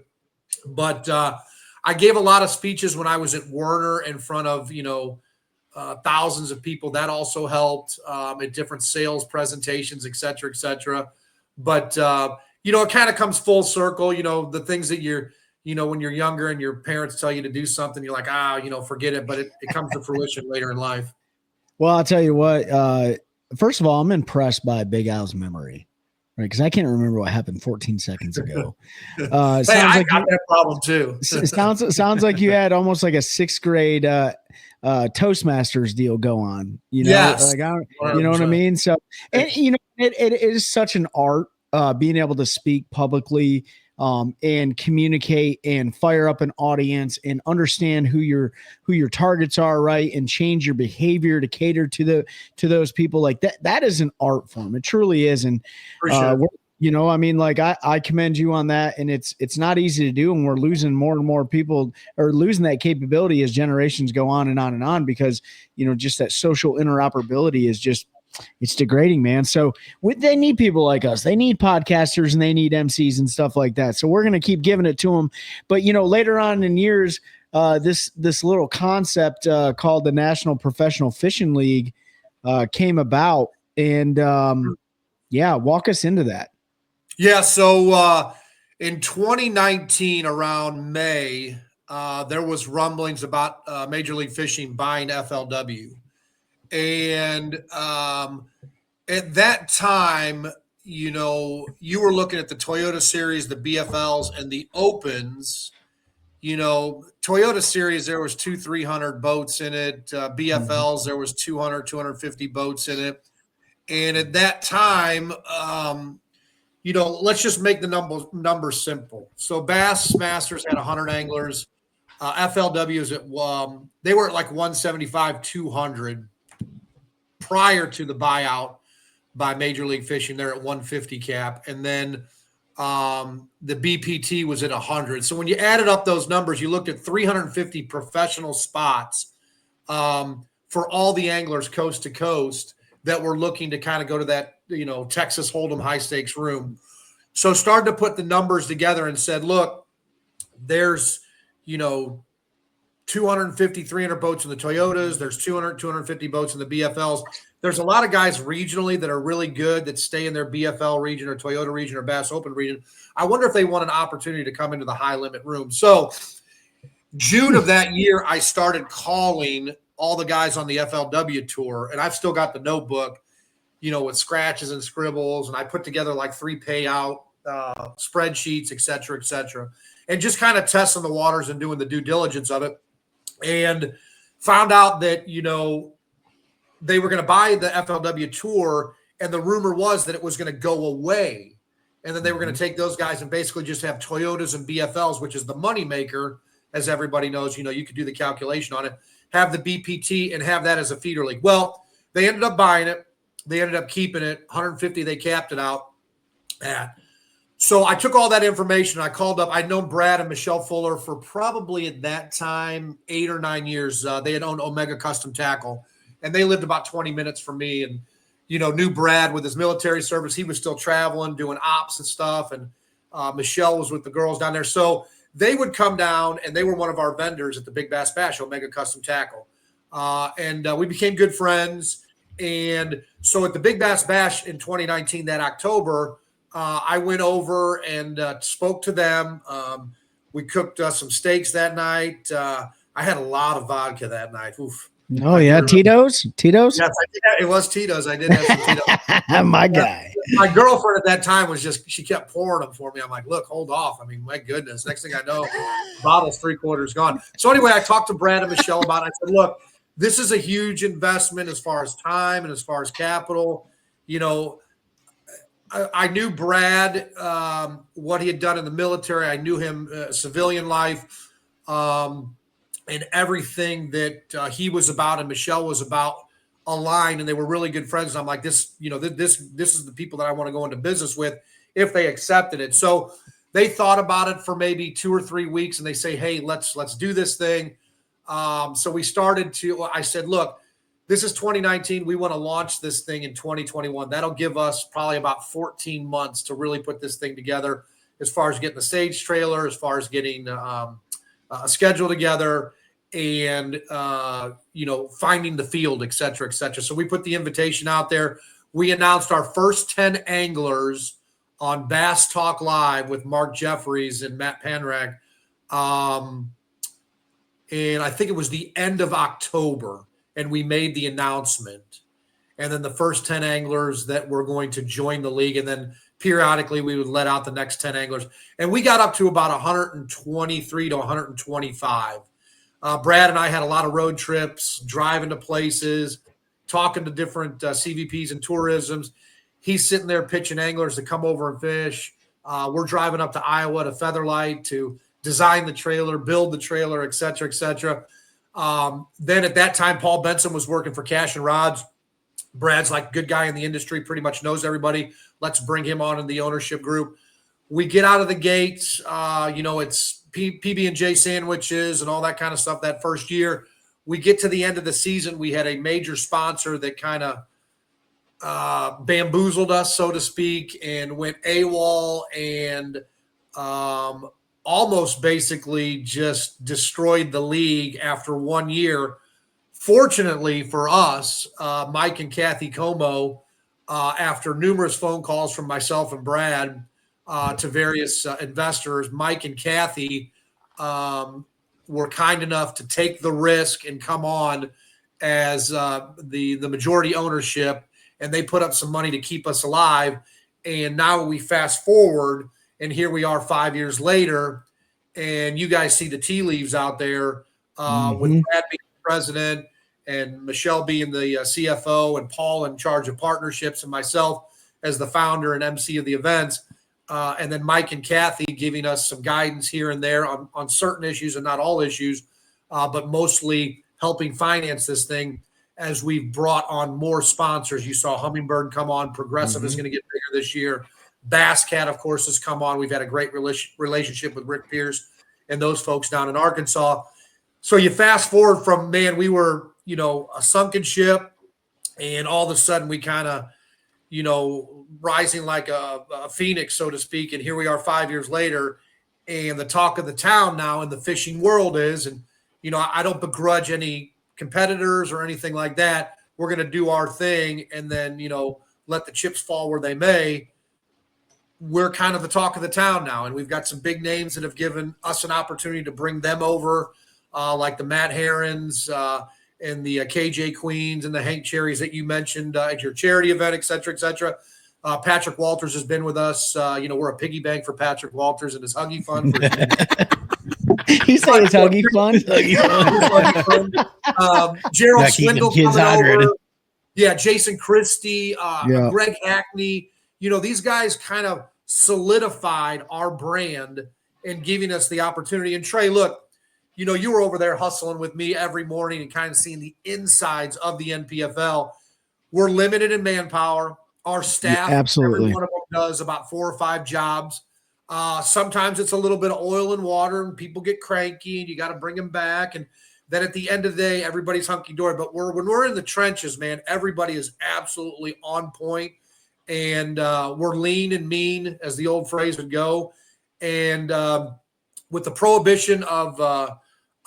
But I gave a lot of speeches when I was at Werner in front of, thousands of people. That also helped at different sales presentations, et cetera, et cetera. But, it kind of comes full circle, the things that you're, when you're younger and your parents tell you to do something, you're like, forget it. But it comes to fruition later in life. Well, I'll tell you what, first of all, I'm impressed by Big Al's memory, right? Because I can't remember what happened 14 seconds ago. I got that problem too. sounds like you had almost like a 6th grade Toastmasters deal go on. Yes. Like you know what I mean? So, and it is such an art being able to speak publicly and communicate and fire up an audience and understand who your targets are, right? And change your behavior to cater to those people. Like that is an art form. It truly is. And You know, I mean, like I commend you on that, and it's not easy to do, and we're losing more and more people, or losing that capability as generations go on and on and on, because just that social interoperability is just, it's degrading, man. So they need people like us. They need podcasters and they need MCs and stuff like that. So we're gonna keep giving it to them. But later on in years, this little concept called the National Professional Fishing League came about, and walk us into that. Yeah, so in 2019, around May, there was rumblings about Major League Fishing buying FLW. And at that time, you were looking at the Toyota Series, the BFLs, and the Opens. Toyota Series, there was 200-300 boats in it. BFLs, there was 200-250 boats in it. And at that time, let's just make the numbers simple. So Bass Masters had 100 anglers. FLWs they were at like 175, 200 prior to the buyout by Major League Fishing. They're at 150 cap, and then the BPT was at 100. So when you added up those numbers, you looked at 350 professional spots for all the anglers coast to coast that were looking to kind of go to that Texas Hold'em high stakes room. So started to put the numbers together and said, look, there's 250, 300 boats in the Toyotas. There's 200, 250 boats in the BFLs. There's a lot of guys regionally that are really good that stay in their BFL region or Toyota region or Bass Open region. I wonder if they want an opportunity to come into the high limit room. So June of that year, I started calling all the guys on the FLW tour, and I've still got the notebook, with scratches and scribbles, and I put together like 3 payout spreadsheets, et cetera, and just kind of testing the waters and doing the due diligence of it, and found out that, they were going to buy the FLW tour, and the rumor was that it was going to go away, and then they were going to take those guys and basically just have Toyotas and BFLs, which is the moneymaker, as everybody knows. You could do the calculation on it, have the BPT, and have that as a feeder league. Well, they ended up buying it. They ended up keeping it. 150 they capped it out at. So I took all that information. I called up. I'd known Brad and Michelle Fuller for probably at that time 8 or 9 years. They had owned Omega Custom Tackle, and they lived about 20 minutes from me. And knew Brad with his military service. He was still traveling, doing ops and stuff. And Michelle was with the girls down there. So they would come down, and they were one of our vendors at the Big Bass Bash, Omega Custom Tackle. And we became good friends. And so at the Big Bass Bash in 2019, that October, I went over and spoke to them. We cooked some steaks that night. I had a lot of vodka that night. Oof. Oh, yeah. Tito's? Yes, it was Tito's. I did have some Tito's. My guy. My girlfriend at that time she kept pouring them for me. I'm like, look, hold off. I mean, my goodness. Next thing I know, the bottle's 3/4 gone. So anyway, I talked to Brad and Michelle about it. I said, look, this is a huge investment as far as time and as far as capital. I knew Brad, what he had done in the military. I knew him civilian life, and everything that he was about and Michelle was about aligned, and they were really good friends. And I'm like, this is the people that I want to go into business with if they accepted it. So they thought about it for maybe 2 or 3 weeks, and they say, hey, let's do this thing. So we started I said, look, this is 2019. We want to launch this thing in 2021. That'll give us probably about 14 months to really put this thing together, as far as getting the stage trailer, as far as getting a schedule together, and finding the field, et cetera, et cetera. So we put the invitation out there. We announced our first 10 anglers on Bass Talk Live with Mark Jeffries and Matt Panrag. And I think it was the end of October, and we made the announcement. And then the first 10 anglers that were going to join the league, and then periodically we would let out the next 10 anglers. And we got up to about 123 to 125. Brad and I had a lot of road trips, driving to places, talking to different CVPs and tourisms. He's sitting there pitching anglers to come over and fish. We're driving up to Iowa to Featherlight to design the trailer, build the trailer, et cetera, et cetera. Then at that time, Paul Benson was working for Cash and Rods. Brad's like good guy in the industry, pretty much knows everybody. Let's bring him on in the ownership group. We get out of the gates, it's PB&J sandwiches and all that kind of stuff that first year. We get to the end of the season. We had a major sponsor that kind of bamboozled us, so to speak, and went AWOL and almost basically just destroyed the league after 1 year. Fortunately for us, Mike and Kathy Como, after numerous phone calls from myself and Brad to various investors, Mike and Kathy were kind enough to take the risk and come on as the majority ownership, and they put up some money to keep us alive. And now we fast forward, and here we are 5 years later, and you guys see the tea leaves out there with Brad being the president and Michelle being the CFO and Paul in charge of partnerships and myself as the founder and MC of the events. And then Mike and Kathy giving us some guidance here and there on certain issues and not all issues, but mostly helping finance this thing as we've brought on more sponsors. You saw Hummingbird come on. Progressive is going to get bigger this year. Bass Cat, of course, has come on. We've had a great relationship with Rick Pierce and those folks down in Arkansas. So you fast forward from, man, we were, a sunken ship, and all of a sudden we kind of, rising like a phoenix, so to speak. And here we are 5 years later, and the talk of the town now in the fishing world is, and, I don't begrudge any competitors or anything like that. We're going to do our thing and then, let the chips fall where they may. We're kind of the talk of the town now, and we've got some big names that have given us an opportunity to bring them over, like the Matt Herons and the KJ Queens and the Hank Cherries that you mentioned at your charity event, et cetera, et cetera. Patrick Walters has been with us. We're a piggy bank for Patrick Walters and his Huggy Fund. You say it's Huggy Fund? Gerald Swindle kids coming hydrated. over. Yeah, Jason Christie, Greg Hackney. These guys kind of solidified our brand and giving us the opportunity. And Trey, look, you were over there hustling with me every morning and kind of seeing the insides of the NPFL. We're limited in manpower. Our staff, absolutely, every one of them does about 4 or 5 jobs. Sometimes it's a little bit of oil and water, and people get cranky, and you got to bring them back. And then at the end of the day, everybody's hunky-dory. But when we're in the trenches, man, everybody is absolutely on point, and we're lean and mean, as the old phrase would go. And with the prohibition of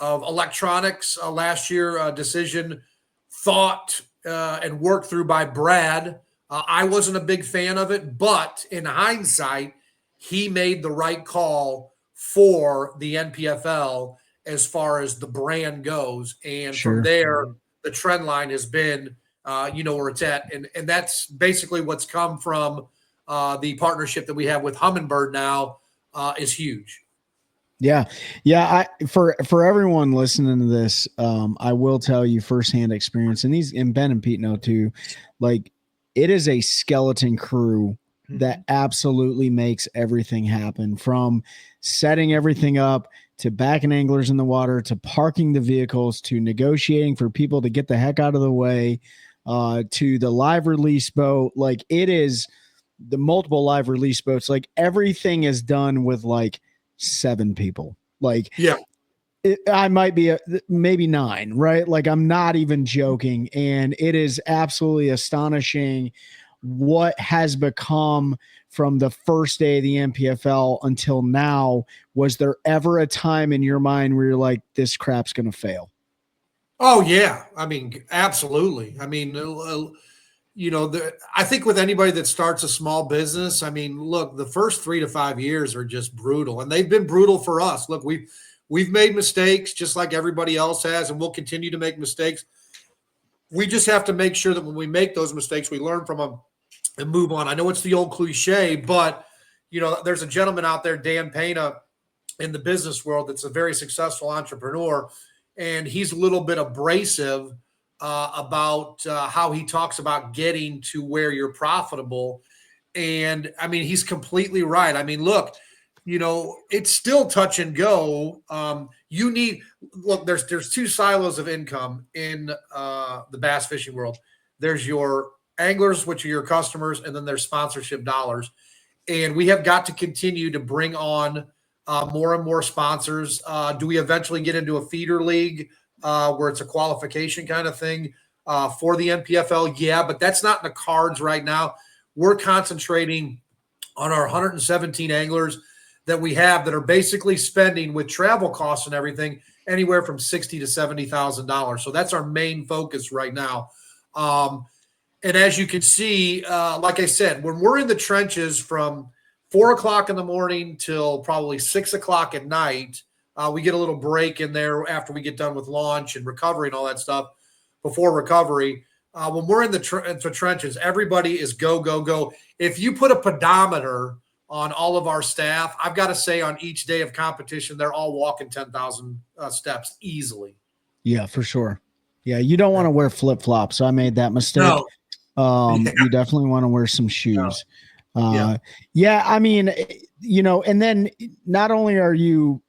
electronics last year, decision thought and worked through by Brad. I wasn't a big fan of it, but in hindsight, he made the right call for the NPFL as far as the brand goes. And from there, the trend line has been, where it's at. And that's basically what's come from the partnership that we have with Hummingbird now is huge. Yeah. For everyone listening to this, I will tell you firsthand experience, and Ben and Pete know too, like, it is a skeleton crew that absolutely makes everything happen, from setting everything up to backing anglers in the water, to parking the vehicles, to negotiating for people to get the heck out of the way, to the live release boat. Like, it is the multiple live release boats. Like, everything is done with like 7 people. Like, I might be maybe 9, right? Like, I'm not even joking. And it is absolutely astonishing what has become from the first day of the NPFL until now. Was there ever a time in your mind where you're like, this crap's going to fail? Oh yeah. I mean, absolutely. I mean, I think with anybody that starts a small business, I mean, look, the first 3 to 5 years are just brutal, and they've been brutal for us. Look, we've made mistakes just like everybody else has, and we'll continue to make mistakes. We just have to make sure that when we make those mistakes, we learn from them and move on. I know it's the old cliche, but there's a gentleman out there, Dan Pena, in the business world that's a very successful entrepreneur, and he's a little bit abrasive about how he talks about getting to where you're profitable. And I mean, he's completely right. I mean, look, it's still touch and go. There's 2 silos of income in the bass fishing world. There's your anglers, which are your customers, and then there's sponsorship dollars. And we have got to continue to bring on more and more sponsors. Do we eventually get into a feeder league where it's a qualification kind of thing for the NPFL? Yeah, but that's not in the cards right now. We're concentrating on our 117 anglers that we have that are basically spending, with travel costs and everything, anywhere from $60,000 to $70,000. So that's our main focus right now. And as you can see, like I said, when we're in the trenches from 4 o'clock in the morning till probably 6 o'clock at night, we get a little break in there after we get done with launch and recovery and all that stuff before recovery. When we're in the trenches, everybody is go, go, go. If you put a pedometer on all of our staff, I've got to say on each day of competition, they're all walking 10,000 steps easily. Yeah, for sure. Yeah, you don't want to wear flip-flops. I made that mistake. No. You definitely want to wear some shoes. Yeah, I mean, and then not only are you,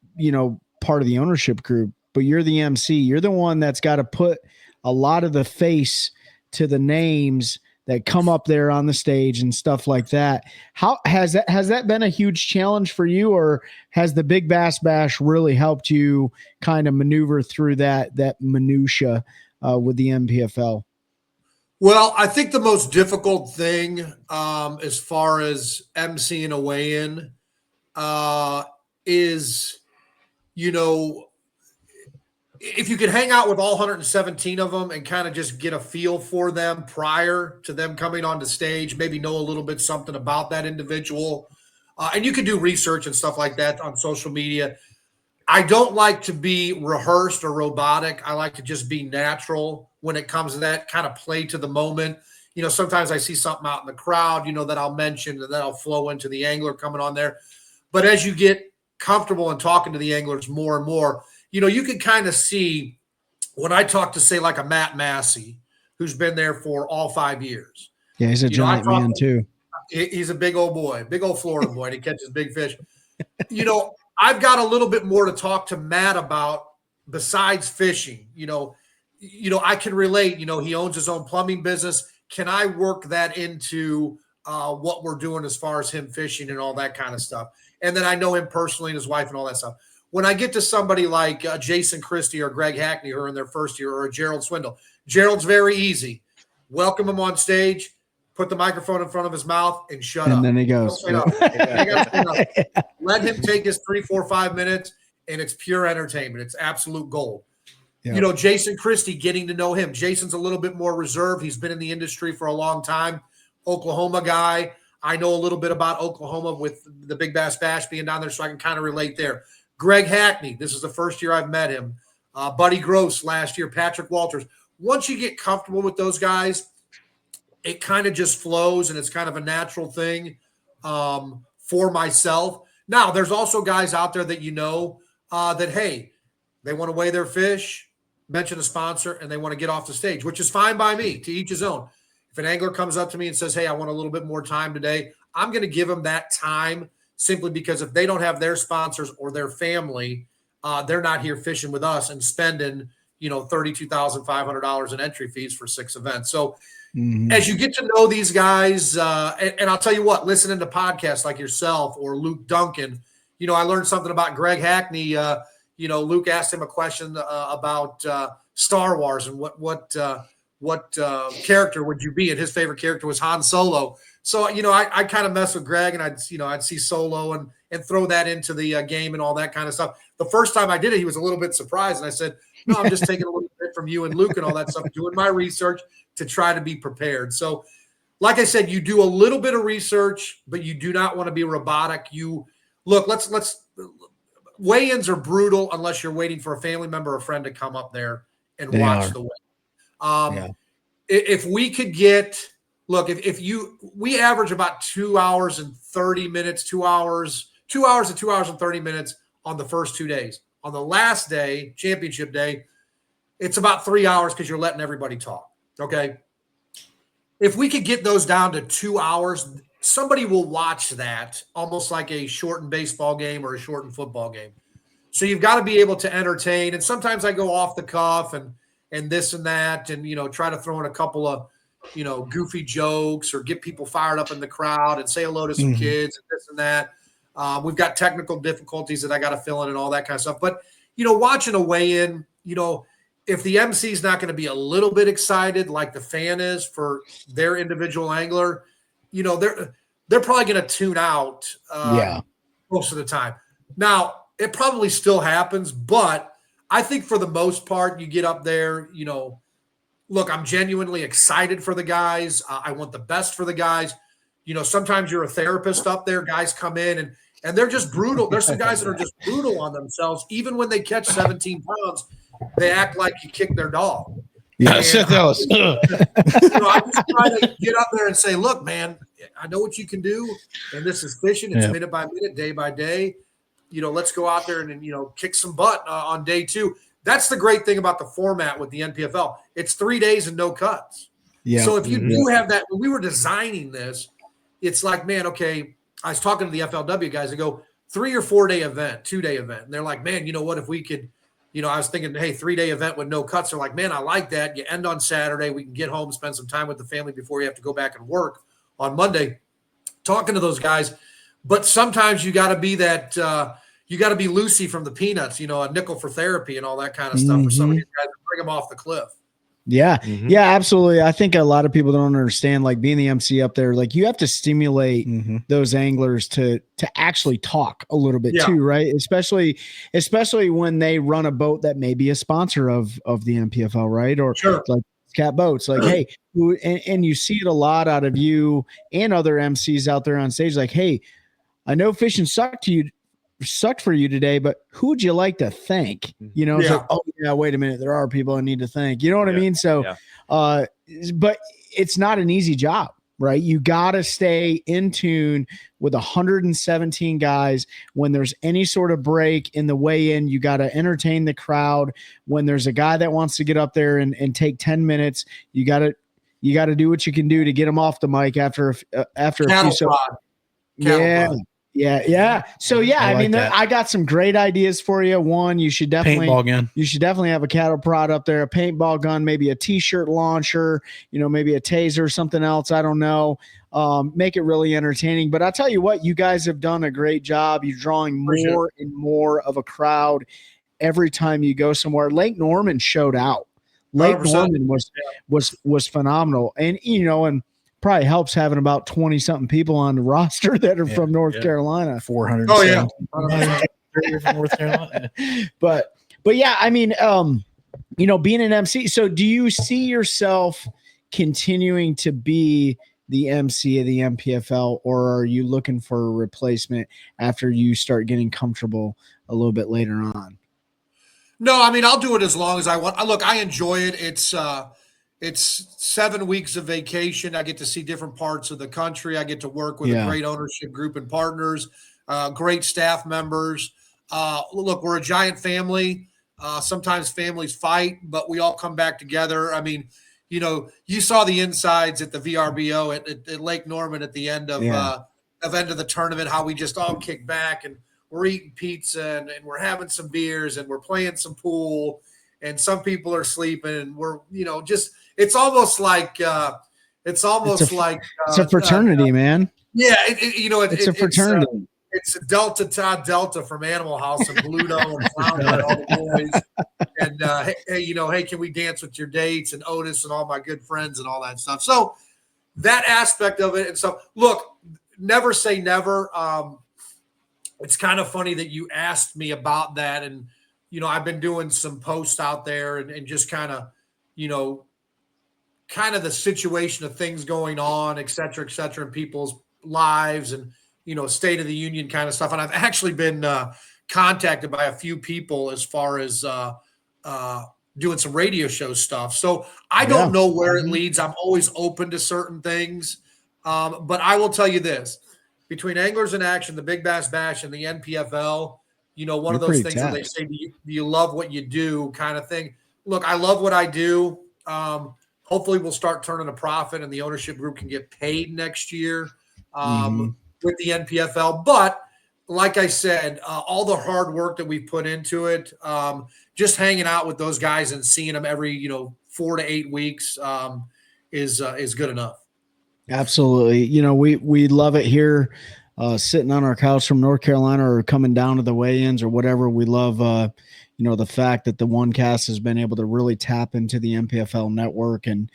part of the ownership group, but you're the MC. You're the one that's got to put a lot of the face to the names that come up there on the stage and stuff like that. How has that been a huge challenge for you, or has the Big Bass Bash really helped you kind of maneuver through that minutia with the NPFL? Well, I think the most difficult thing as far as emceeing a weigh-in is, if you could hang out with all 117 of them and kind of just get a feel for them prior to them coming onto stage, maybe know a little bit something about that individual. And you can do research and stuff like that on social media. I don't like to be rehearsed or robotic. I like to just be natural when it comes to that, kind of play to the moment. Sometimes I see something out in the crowd, that I'll mention, and then I'll flow into the angler coming on there. But as you get comfortable in talking to the anglers more and more, you can kind of see when I talk to, say, like a Matt Massey, who's been there for all 5 years. Yeah, he's a giant man too. He's a big old boy, big old Florida boy, and he catches big fish. I've got a little bit more to talk to Matt about besides fishing. I can relate. He owns his own plumbing business. Can I work that into what we're doing as far as him fishing and all that kind of stuff? And then I know him personally and his wife and all that stuff. When I get to somebody like Jason Christie or Greg Hackney, who are in their first year, or Gerald Swindle, Gerald's very easy. Welcome him on stage, put the microphone in front of his mouth, and shut up. And then he goes. Let him take his 3, 4, 5 minutes, and it's pure entertainment. It's absolute gold. Yeah. Jason Christie, getting to know him. Jason's a little bit more reserved. He's been in the industry for a long time. Oklahoma guy. I know a little bit about Oklahoma with the Big Bass Bash being down there, so I can kind of relate there. Greg Hackney, this is the first year I've met him. Buddy Gross last year, Patrick Walters. Once you get comfortable with those guys, it kind of just flows, and it's kind of a natural thing for myself. Now, there's also guys out there that that, hey, they want to weigh their fish, mention a sponsor, and they want to get off the stage, which is fine by me, to each his own. If an angler comes up to me and says, hey, I want a little bit more time today, I'm going to give them that time, simply because if they don't have their sponsors or their family, they're not here fishing with us and spending, $32,500 in entry fees for 6 events. So as you get to know these guys, and I'll tell you what, listening to podcasts like yourself or Luke Duncan, I learned something about Greg Hackney. Luke asked him a question about Star Wars and what character would you be? And his favorite character was Han Solo. So, I kind of mess with Greg, and I'd see Solo and throw that into the game and all that kind of stuff. The first time I did it, he was a little bit surprised. And I said, no, I'm just taking a little bit from you and Luke and all that stuff, doing my research to try to be prepared. So like I said, you do a little bit of research, but you do not want to be robotic. Let's weigh-ins are brutal unless you're waiting for a family member or friend to come up there and watch the weigh. If we could get, we average about 2 hours and 30 minutes, 2 hours and 2 hours and 30 minutes on the first 2 days. On the last day, championship day, it's about 3 hours because you're letting everybody talk. Okay. If we could get those down to 2 hours, somebody will watch that almost like a shortened baseball game or a shortened football game. So you've got to be able to entertain. And sometimes I go off the cuff and this and that, and, try to throw in a couple of, goofy jokes or get people fired up in the crowd and say hello to some kids and this and that. We've got technical difficulties that I got to fill in and all that kind of stuff. But, watching a weigh-in, if the MC is not going to be a little bit excited like the fan is for their individual angler, they're probably going to tune out most of the time. Now, it probably still happens, but I think for the most part, you get up there, look, I'm genuinely excited for the guys. I want the best for the guys. Sometimes you're a therapist up there. Guys come in and they're just brutal. There's some guys that are just brutal on themselves. Even when they catch 17 pounds, they act like you kicked their dog. Yeah, Seth Ellis. I just try to get up there and say, look, man, I know what you can do. And this is fishing. It's minute by minute, day by day. Let's go out there and kick some butt on day 2. That's the great thing about the format with the NPFL. It's 3 days and no cuts. Yeah. So if you do have that, when we were designing this, it's like, man, okay, I was talking to the FLW guys. They go 3 or 4 day event, 2 day event. And they're like, man, you know what, if we could, I was thinking, hey, 3 day event with no cuts. They're like, man, I like that. You end on Saturday. We can get home, spend some time with the family before you have to go back and work on Monday. Talking to those guys. But sometimes you got to be that, you got to be Lucy from the Peanuts, a nickel for therapy and all that kind of stuff for some of these guys to bring them off the cliff. Yeah. Yeah, absolutely. I think a lot of people don't understand, like being the MC up there, like you have to stimulate those anglers to actually talk a little bit too, right? Especially when they run a boat that may be a sponsor of the NPFL, right? Or like Cat Boats, like, hey, and you see it a lot out of you and other MCs out there on stage, like, hey, I know fishing sucked for you today, but who would you like to thank? It's like, oh yeah, wait a minute, there are people I need to thank. You know what I mean? So, but it's not an easy job, right? You got to stay in tune with 117 guys. When there's any sort of break in the weigh-in, you got to entertain the crowd. When there's a guy that wants to get up there and take 10 minutes, you got to do what you can do to get him off the mic after a few. Yeah. So I mean, I got some great ideas for you. One, you should definitely have a cattle prod up there, a paintball gun, maybe a t-shirt launcher, maybe a taser, something else. I don't know. Make it really entertaining. But I'll tell you what, you guys have done a great job. You're drawing more and more of a crowd every time you go somewhere. Lake Norman showed out. Lake 100%. Norman was phenomenal. And, and probably helps having about 20 something people on the roster that are from North Carolina. 400. Oh yeah. From North Carolina. But yeah, I mean, being an MC. So do you see yourself continuing to be the MC of the NPFL, or are you looking for a replacement after you start getting comfortable a little bit later on? No, I mean, I'll do it as long as I want. Look, I enjoy it. It's 7 weeks of vacation. I get to see different parts of the country. I get to work with a great ownership group and partners, great staff members. Look, we're a giant family. Sometimes families fight, but we all come back together. I mean, you saw the insides at the VRBO at Lake Norman at the end of the tournament, how we just all kick back and we're eating pizza and we're having some beers and we're playing some pool. And some people are sleeping, and we're, it's almost like it's a fraternity, man. Yeah, it's a fraternity. It's a Delta Todd Delta from Animal House and Bluto and Flounder and all the boys. And hey, can we dance with your dates and Otis and all my good friends and all that stuff. So that aspect of it. And so, look, never say never. It's kind of funny that you asked me about that, and I've been doing some posts out there and just kind of the situation of things going on, et cetera, in people's lives and, State of the Union kind of stuff. And I've actually been contacted by a few people as far as doing some radio show stuff. So I don't know where it leads. I'm always open to certain things. But I will tell you this, between Anglers in Action, the Big Bass Bash, and the NPFL, one of those things where they say, do you love what you do kind of thing. Look, I love what I do. Hopefully we'll start turning a profit and the ownership group can get paid next year with the NPFL. But like I said, all the hard work that we've put into it, just hanging out with those guys and seeing them every, 4 to 8 weeks, is good enough. Absolutely. You know, we love it here, sitting on our couch from North Carolina or coming down to the weigh-ins or whatever. We love, you know, the fact that the OneCast has been able to really tap into the NPFL network and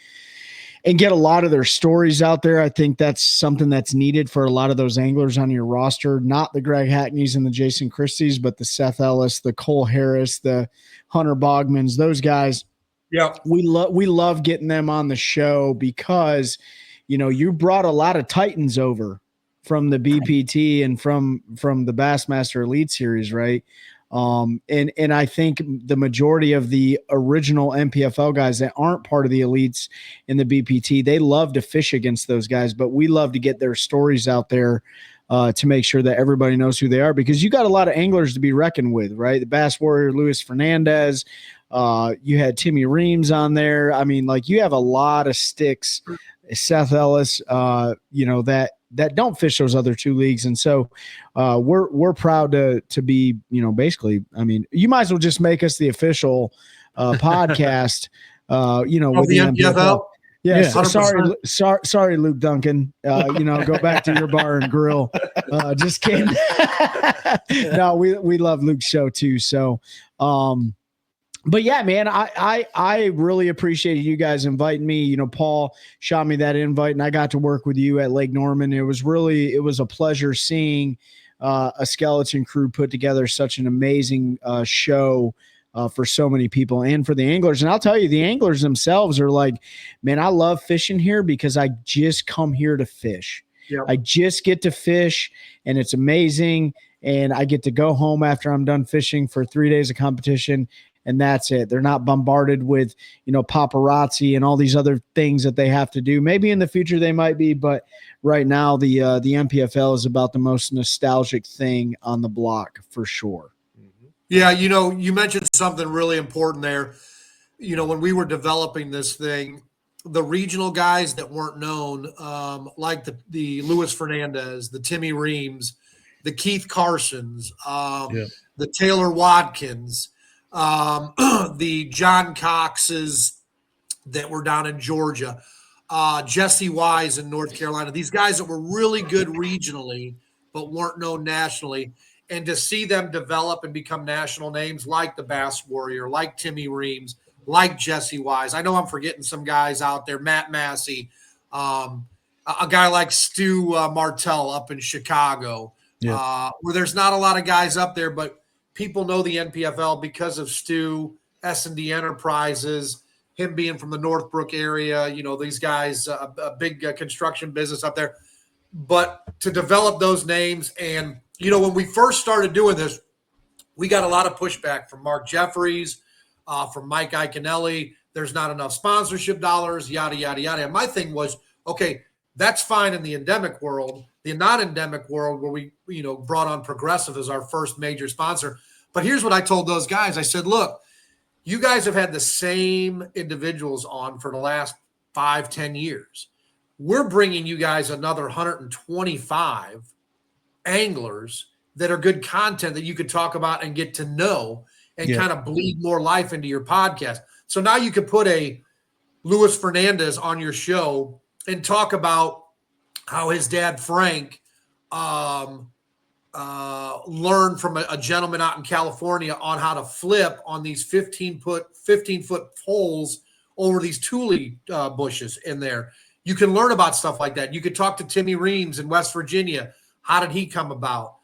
get a lot of their stories out there. I think that's something that's needed for a lot of those anglers on your roster, not the Greg Hackneys and the Jason Christies, but the Seth Ellis, the Cole Harris, the Hunter Bogmans, those guys. Yeah. We love getting them on the show because, you know, you brought a lot of Titans over from the BPT and from the Bassmaster Elite Series, right? And I think the majority of the original NPFL guys that aren't part of the elites in the BPT, they love to fish against those guys, but we love to get their stories out there to make sure that everybody knows who they are, because you got a lot of anglers to be reckoned with, right? The Bass Warrior, Luis Fernandez, you had Timmy Reams on there. I mean, like, you have a lot of sticks, Seth Ellis, you know, that don't fish those other two leagues. And so we're proud to be, you know, basically, I mean, you might as well just make us the official podcast, you know, with the NPFL. Yeah, sorry, Luke Duncan. You know, go back to your bar and grill. Just kidding. No, we love Luke's show too. So, but yeah, man, I really appreciated you guys inviting me. You know, Paul shot me that invite, and I got to work with you at Lake Norman. It was a pleasure seeing a skeleton crew put together such an amazing show for so many people and for the anglers. And I'll tell you, the anglers themselves are like, man, I love fishing here because I just come here to fish. Yep. I just get to fish, and it's amazing. And I get to go home after I'm done fishing for 3 days of competition, and that's it. They're not bombarded with, you know, paparazzi and all these other things that they have to do. Maybe in the future they might be, but right now the NPFL is about the most nostalgic thing on the block for sure. Yeah, you know, you mentioned something really important there. You know, when we were developing this thing, the regional guys that weren't known, like the Luis Fernandez, the Timmy Reams, the Keith Carsons, the Taylor Watkins, the John Coxes that were down in Georgia, Jesse Wise in North Carolina, these guys that were really good regionally but weren't known nationally. And to see them develop and become national names like the Bass Warrior, like Timmy Reams, like Jesse Wise. I know I'm forgetting some guys out there, Matt Massey, a guy like Stu Martell up in Chicago, where there's not a lot of guys up there, but people know the NPFL because of Stu, S&D Enterprises, him being from the Northbrook area, you know, these guys, a big construction business up there. But to develop those names, and you know, when we first started doing this, we got a lot of pushback from Mark Jeffries, from Mike Iaconelli. There's not enough sponsorship dollars, yada, yada, yada. And my thing was, okay, that's fine in the endemic world. The non-endemic world, where we, you know, brought on Progressive as our first major sponsor. But here's what I told those guys. I said, look, you guys have had the same individuals on for the last 5-10 years. We're bringing you guys another 125 anglers that are good content that you could talk about and get to know and kind of bleed more life into your podcast. So now you could put a Luis Fernandez on your show and talk about how his dad, Frank, learned from a gentleman out in California on how to flip on these 15-foot poles over these tule bushes in there. You can learn about stuff like that. You could talk to Timmy Reams in West Virginia. How did he come about?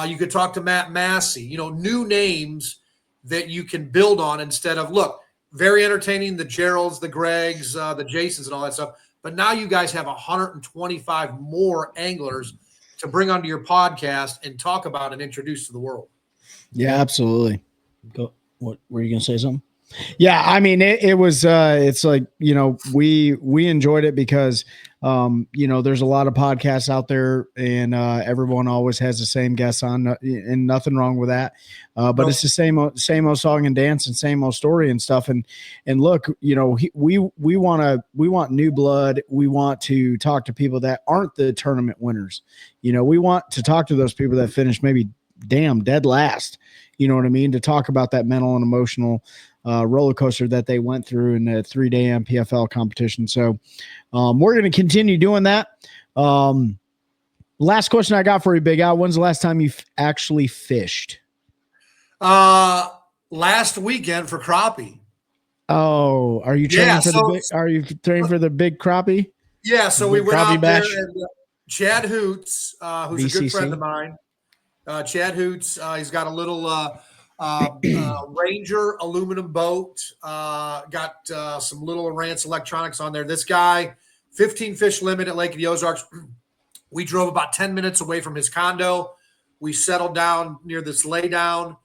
You could talk to Matt Massey, you know, new names that you can build on instead of, look, very entertaining, the Geralds, the Gregs, the Jasons and all that stuff. But now you guys have 125 more anglers to bring onto your podcast and talk about and introduce to the world. Yeah, absolutely. What were you going to say something? Yeah, I mean, it was, it's like, you know, we enjoyed it because, you know, there's a lot of podcasts out there and everyone always has the same guests on and nothing wrong with that. But it's the same old song and dance and same old story and stuff. And look, you know, we want new blood. We want to talk to people that aren't the tournament winners. You know, we want to talk to those people that finished maybe dead last, you know what I mean? To talk about that mental and emotional roller coaster that they went through in the 3-day NPFL competition. So we're going to continue doing that. Last question I got for you, Big Al. When's the last time you actually fished? Last weekend for crappie. Oh, are you training for the big crappie? Yeah, so we went out bash. there, and Chad Hoots, who's a good friend of VCC? mine. Chad Hoots, he's got a little Ranger aluminum boat, got some little Arance electronics on there. This guy, 15 fish limit at Lake of the Ozarks. We drove about 10 minutes away from his condo. We settled down near this laydown.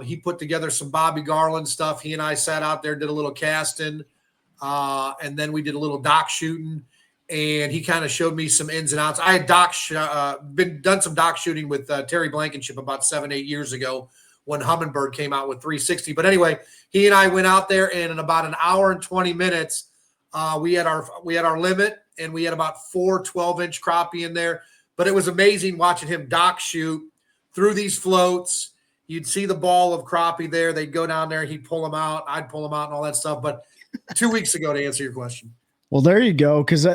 He put together some Bobby Garland stuff. He and I sat out there, did a little casting, and then we did a little dock shooting. And he kind of showed me some ins and outs. I had done some dock shooting with Terry Blankenship about 7-8 years ago when Humminbird came out with 360. But anyway, he and I went out there, and in about an hour and 20 minutes, we had our limit, and we had about 4 12-inch crappie in there. But it was amazing watching him dock shoot through these floats. You'd see the ball of crappie there. They'd go down there. He'd pull them out. I'd pull them out and all that stuff. But 2 weeks ago, to answer your question. Well, there you go. Because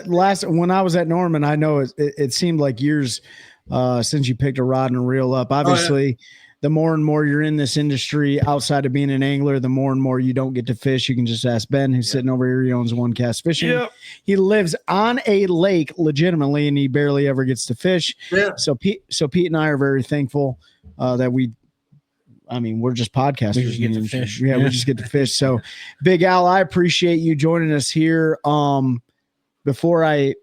when I was at Norman, I know it seemed like years since you picked a rod and a reel up. Obviously, the more and more you're in this industry outside of being an angler, the more and more you don't get to fish. You can just ask Ben, who's sitting over here. He owns OneCast Fishing. Yep. He lives on a lake legitimately, and he barely ever gets to fish. Yeah. So Pete and I are very thankful that we're just podcasters. We just get to fish. Yeah, we just get to fish. So, Big Al, I appreciate you joining us here. Before I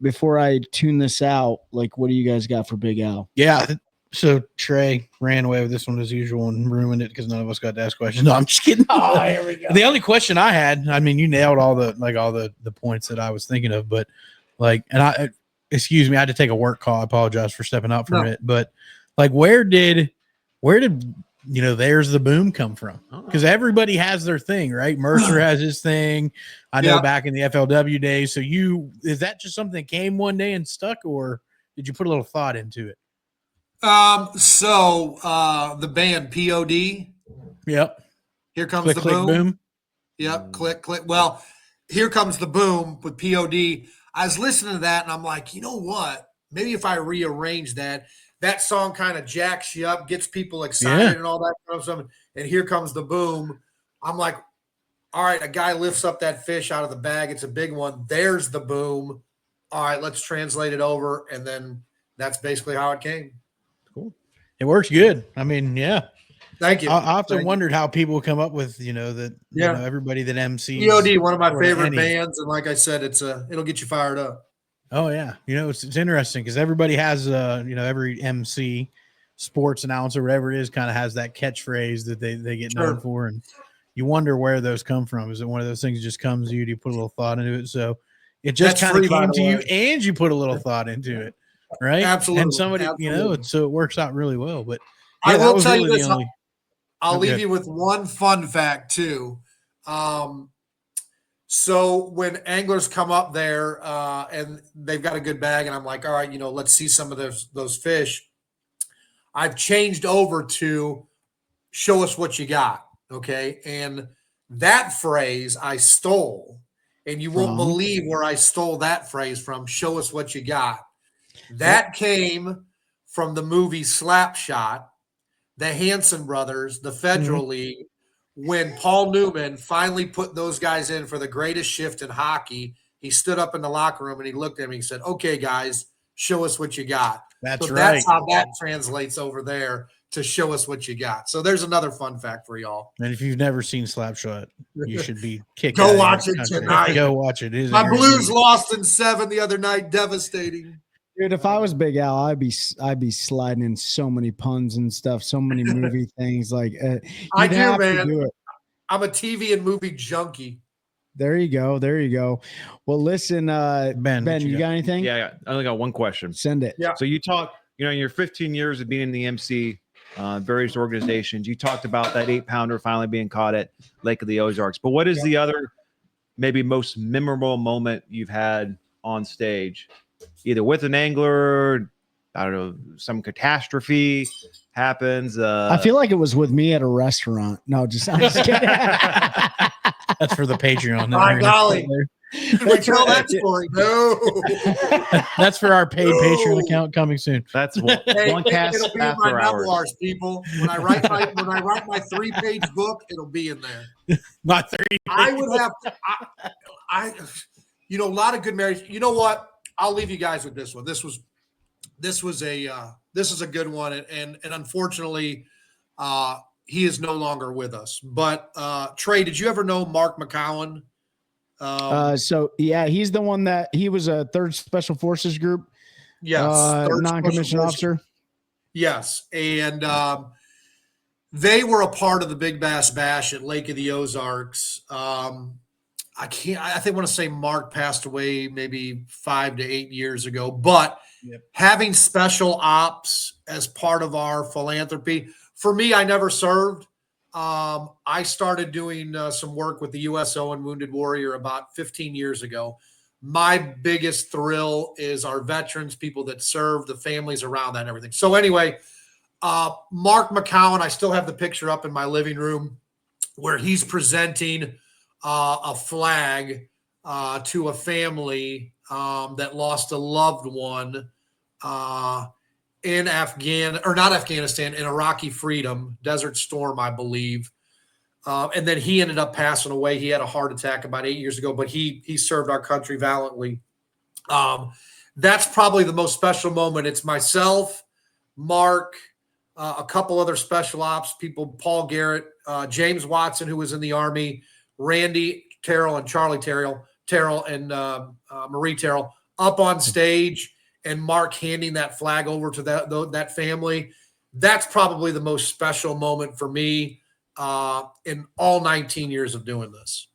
tune this out, like, what do you guys got for Big Al? Yeah. So Trey ran away with this one as usual and ruined it because none of us got to ask questions. No, I'm just kidding. Oh, here we go. The only question I had, you nailed all the points that I was thinking of, but excuse me, I had to take a work call. I apologize for stepping out from it, but where did there's the boom come from? Because everybody has their thing, right? Mercer has his thing. I know back in the FLW days. So is that just something that came one day and stuck, or did you put a little thought into it? The band POD. Yep. Here comes click, the click, boom. Yep. Click, click. Well, here comes the boom with POD. I was listening to that and I'm like, you know what? Maybe if I rearrange that song kind of jacks you up, gets people excited and all that kind of stuff. And here comes the boom. I'm like, all right, a guy lifts up that fish out of the bag. It's a big one. There's the boom. All right, let's translate it over. And then that's basically how it came. Cool. It works good. Yeah. Thank you. I often wondered how people come up with, everybody that MCs. POD, one of my favorite bands. And like I said, it'll get you fired up. Oh yeah. It's interesting because everybody has, every MC, sports announcer, whatever it is, kind of has that catchphrase that they get known for. And you wonder where those come from. Is it one of those things that just comes to you? Do you put a little thought into it? So it just kind of came to you and you put a little thought into it. Right. Absolutely. And somebody, so it works out really well, but I will tell you this. I'll leave you with one fun fact too. So when anglers come up there and they've got a good bag, and I'm like, all right, let's see some of those fish. I've changed over to show us what you got. Okay. And that phrase I stole, and you won't believe where I stole that phrase from. Show us what you got. That came from the movie Slapshot, the Hanson brothers, the Federal League. When Paul Newman finally put those guys in for the greatest shift in hockey, he stood up in the locker room and he looked at me and said, okay, guys, show us what you got. That's right. That's how that translates over there to show us what you got. So there's another fun fact for y'all. And if you've never seen Slapshot, you should be kicked. Go watch it tonight. Go watch it. My Blues lost in 7 the other night. Devastating. Dude, if I was Big Al, I'd be sliding in so many puns and stuff, so many movie things. Like I do, man. I'm a TV and movie junkie. There you go. Well, listen, Ben, you got anything? Yeah, I only got one question. Send it. Yeah. So you talk, in your 15 years of being in the MC, various organizations, you talked about that 8-pounder finally being caught at Lake of the Ozarks. But what is the other, maybe most memorable moment you've had on stage? Either with an angler, I don't know, some catastrophe, happens. I feel like it was with me at a restaurant. No, I'm just kidding. That's for the Patreon. My golly. Did we tell that story? No. That's for our paid Patreon account coming soon. That's one cast It'll be in my after hours. memoirs, people. When I write my 3-page book, it'll be in there. My 30. I would have. A lot of good marriage. You know what? I'll leave you guys with this one. This is a good one, and unfortunately, he is no longer with us. But Trey, did you ever know Mark McCowan? So yeah, he's the one that he was a 3rd Special Forces Group. Yes, non-commissioned officer. Yes, and they were a part of the Big Bass Bash at Lake of the Ozarks. I want to say Mark passed away maybe 5 to 8 years ago, but having special ops as part of our philanthropy, for me, I never served. I started doing some work with the USO and Wounded Warrior about 15 years ago. My biggest thrill is our veterans, people that serve, the families around that and everything. So anyway, Mark McCowan, I still have the picture up in my living room where he's presenting a flag to a family that lost a loved one in Iraqi Freedom, Desert Storm, I believe. And then he ended up passing away. He had a heart attack about 8 years ago, but he served our country valiantly. That's probably the most special moment. It's myself, Mark, a couple other special ops people, Paul Garrett, James Watson, who was in the Army, Randy Terrell and Charlie Terrell and Marie Terrell up on stage, and Mark handing that flag over to that family. That's probably the most special moment for me in all 19 years of doing this.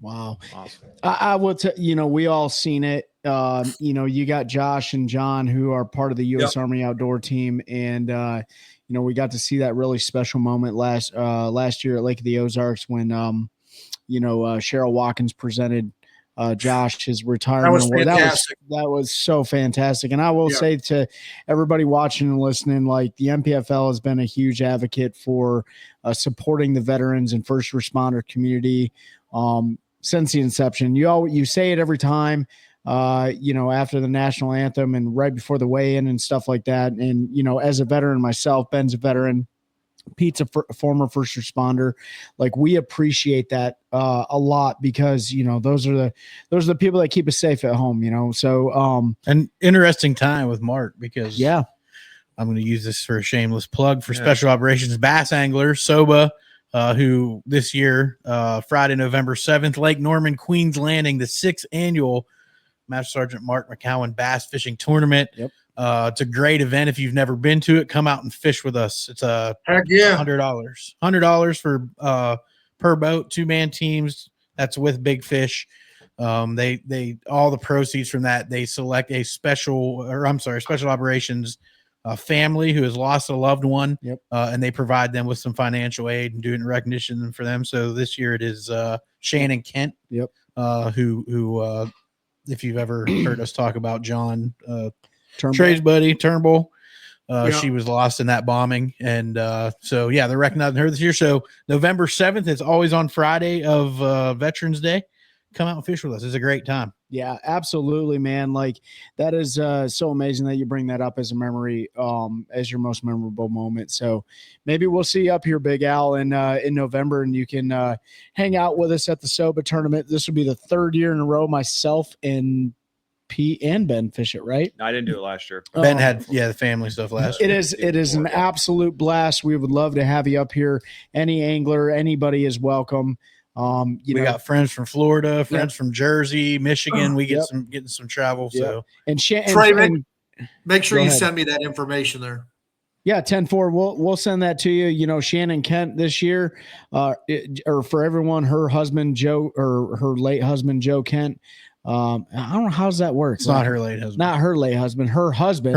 Wow. Awesome. I will tell we all seen it. You got Josh and John who are part of the U.S. Army outdoor team. And, we got to see that really special moment last year at Lake of the Ozarks when, Cheryl Watkins presented Josh his retirement award. That was so fantastic. And I will say to everybody watching and listening, like the NPFL has been a huge advocate for supporting the veterans and first responder community since the inception. You say it every time, after the national anthem and right before the weigh-in and stuff like that. And, as a veteran myself, Ben's a veteran, Pete's a former first responder. Like, we appreciate that a lot because, those are the people that keep us safe at home, so an interesting time with Mark because I'm going to use this for a shameless plug for Special Operations Bass Angler SOBA, who this year, Friday, November 7th, Lake Norman, Queens Landing, the 6th annual Master Sergeant Mark McCowan Bass Fishing Tournament. It's a great event. If you've never been to it, come out and fish with us. It's $100 for per boat, 2-man teams. That's with big fish. They all the proceeds from that, they select a special operations family who has lost a loved one. And they provide them with some financial aid and doing recognition for them. So this year it is Shannon Kent, who if you've ever heard us talk about John Trey's buddy Turnbull, she was lost in that bombing, and they're recognizing her this year. So November 7th, it's always on Friday of Veterans Day. Come out and fish with us. It's a great time. Yeah, absolutely, man. Like, that is so amazing that you bring that up as a memory, as your most memorable moment. So maybe we'll see you up here, Big Al, in November, and you can hang out with us at the SOBA tournament. This will be the 3rd year in a row myself and Pete and Ben fish it, right? No, I didn't do it last year. Ben had the family stuff last year. It is an absolute blast. We would love to have you up here. Any angler, anybody is welcome. We got friends from Florida, friends from Jersey, Michigan. We get getting some travel. So and make sure you send me that information there. Yeah, 10-4. We'll send that to you. Shannon Kent this year, or for everyone, her husband Joe, or her late husband Joe Kent. I don't know how does that work. It's not her late husband. Not her late husband. Her husband.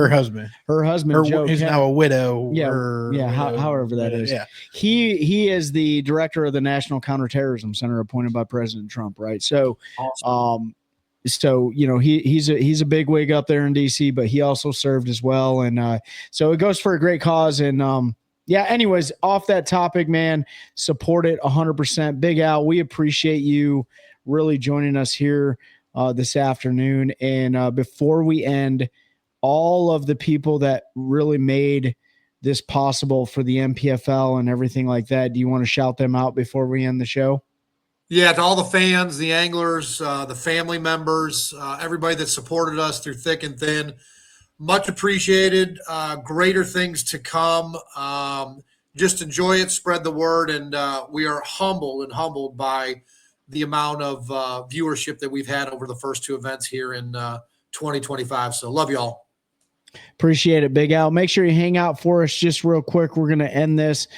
Joe. He's now a widow. However that is. Yeah. He is the director of the National Counterterrorism Center appointed by President Trump. Right. So, awesome. He's a big wig up there in DC, but he also served as well, and so it goes for a great cause. And yeah, anyways, off that topic, man, support it 100%. Big Al, we appreciate you really joining us here this afternoon. And before we end, all of the people that really made this possible for the NPFL and everything like that, do you want to shout them out before we end the show? Yeah, to all the fans, the anglers, the family members, everybody that supported us through thick and thin, much appreciated. Greater things to come. Just enjoy it, spread the word, and we are humbled by the amount of viewership that we've had over the first two events here in 2025. So love you all. Appreciate it, Big Al. Make sure you hang out for us just real quick. We're going to end this.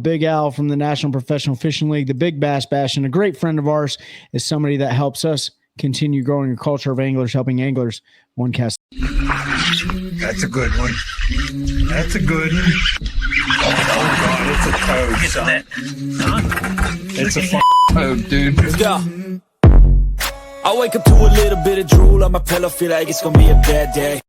Big Al from the National Professional Fishing League, the Big Bass Bash, and a great friend of ours is somebody that helps us continue growing a culture of anglers, helping anglers. OneCast. That's a good one. That's a good one. Oh God, it's a toad, son. It's a toad, dude. Yeah. I wake up to a little bit of drool on my pillow, feel like it's gonna be a bad day.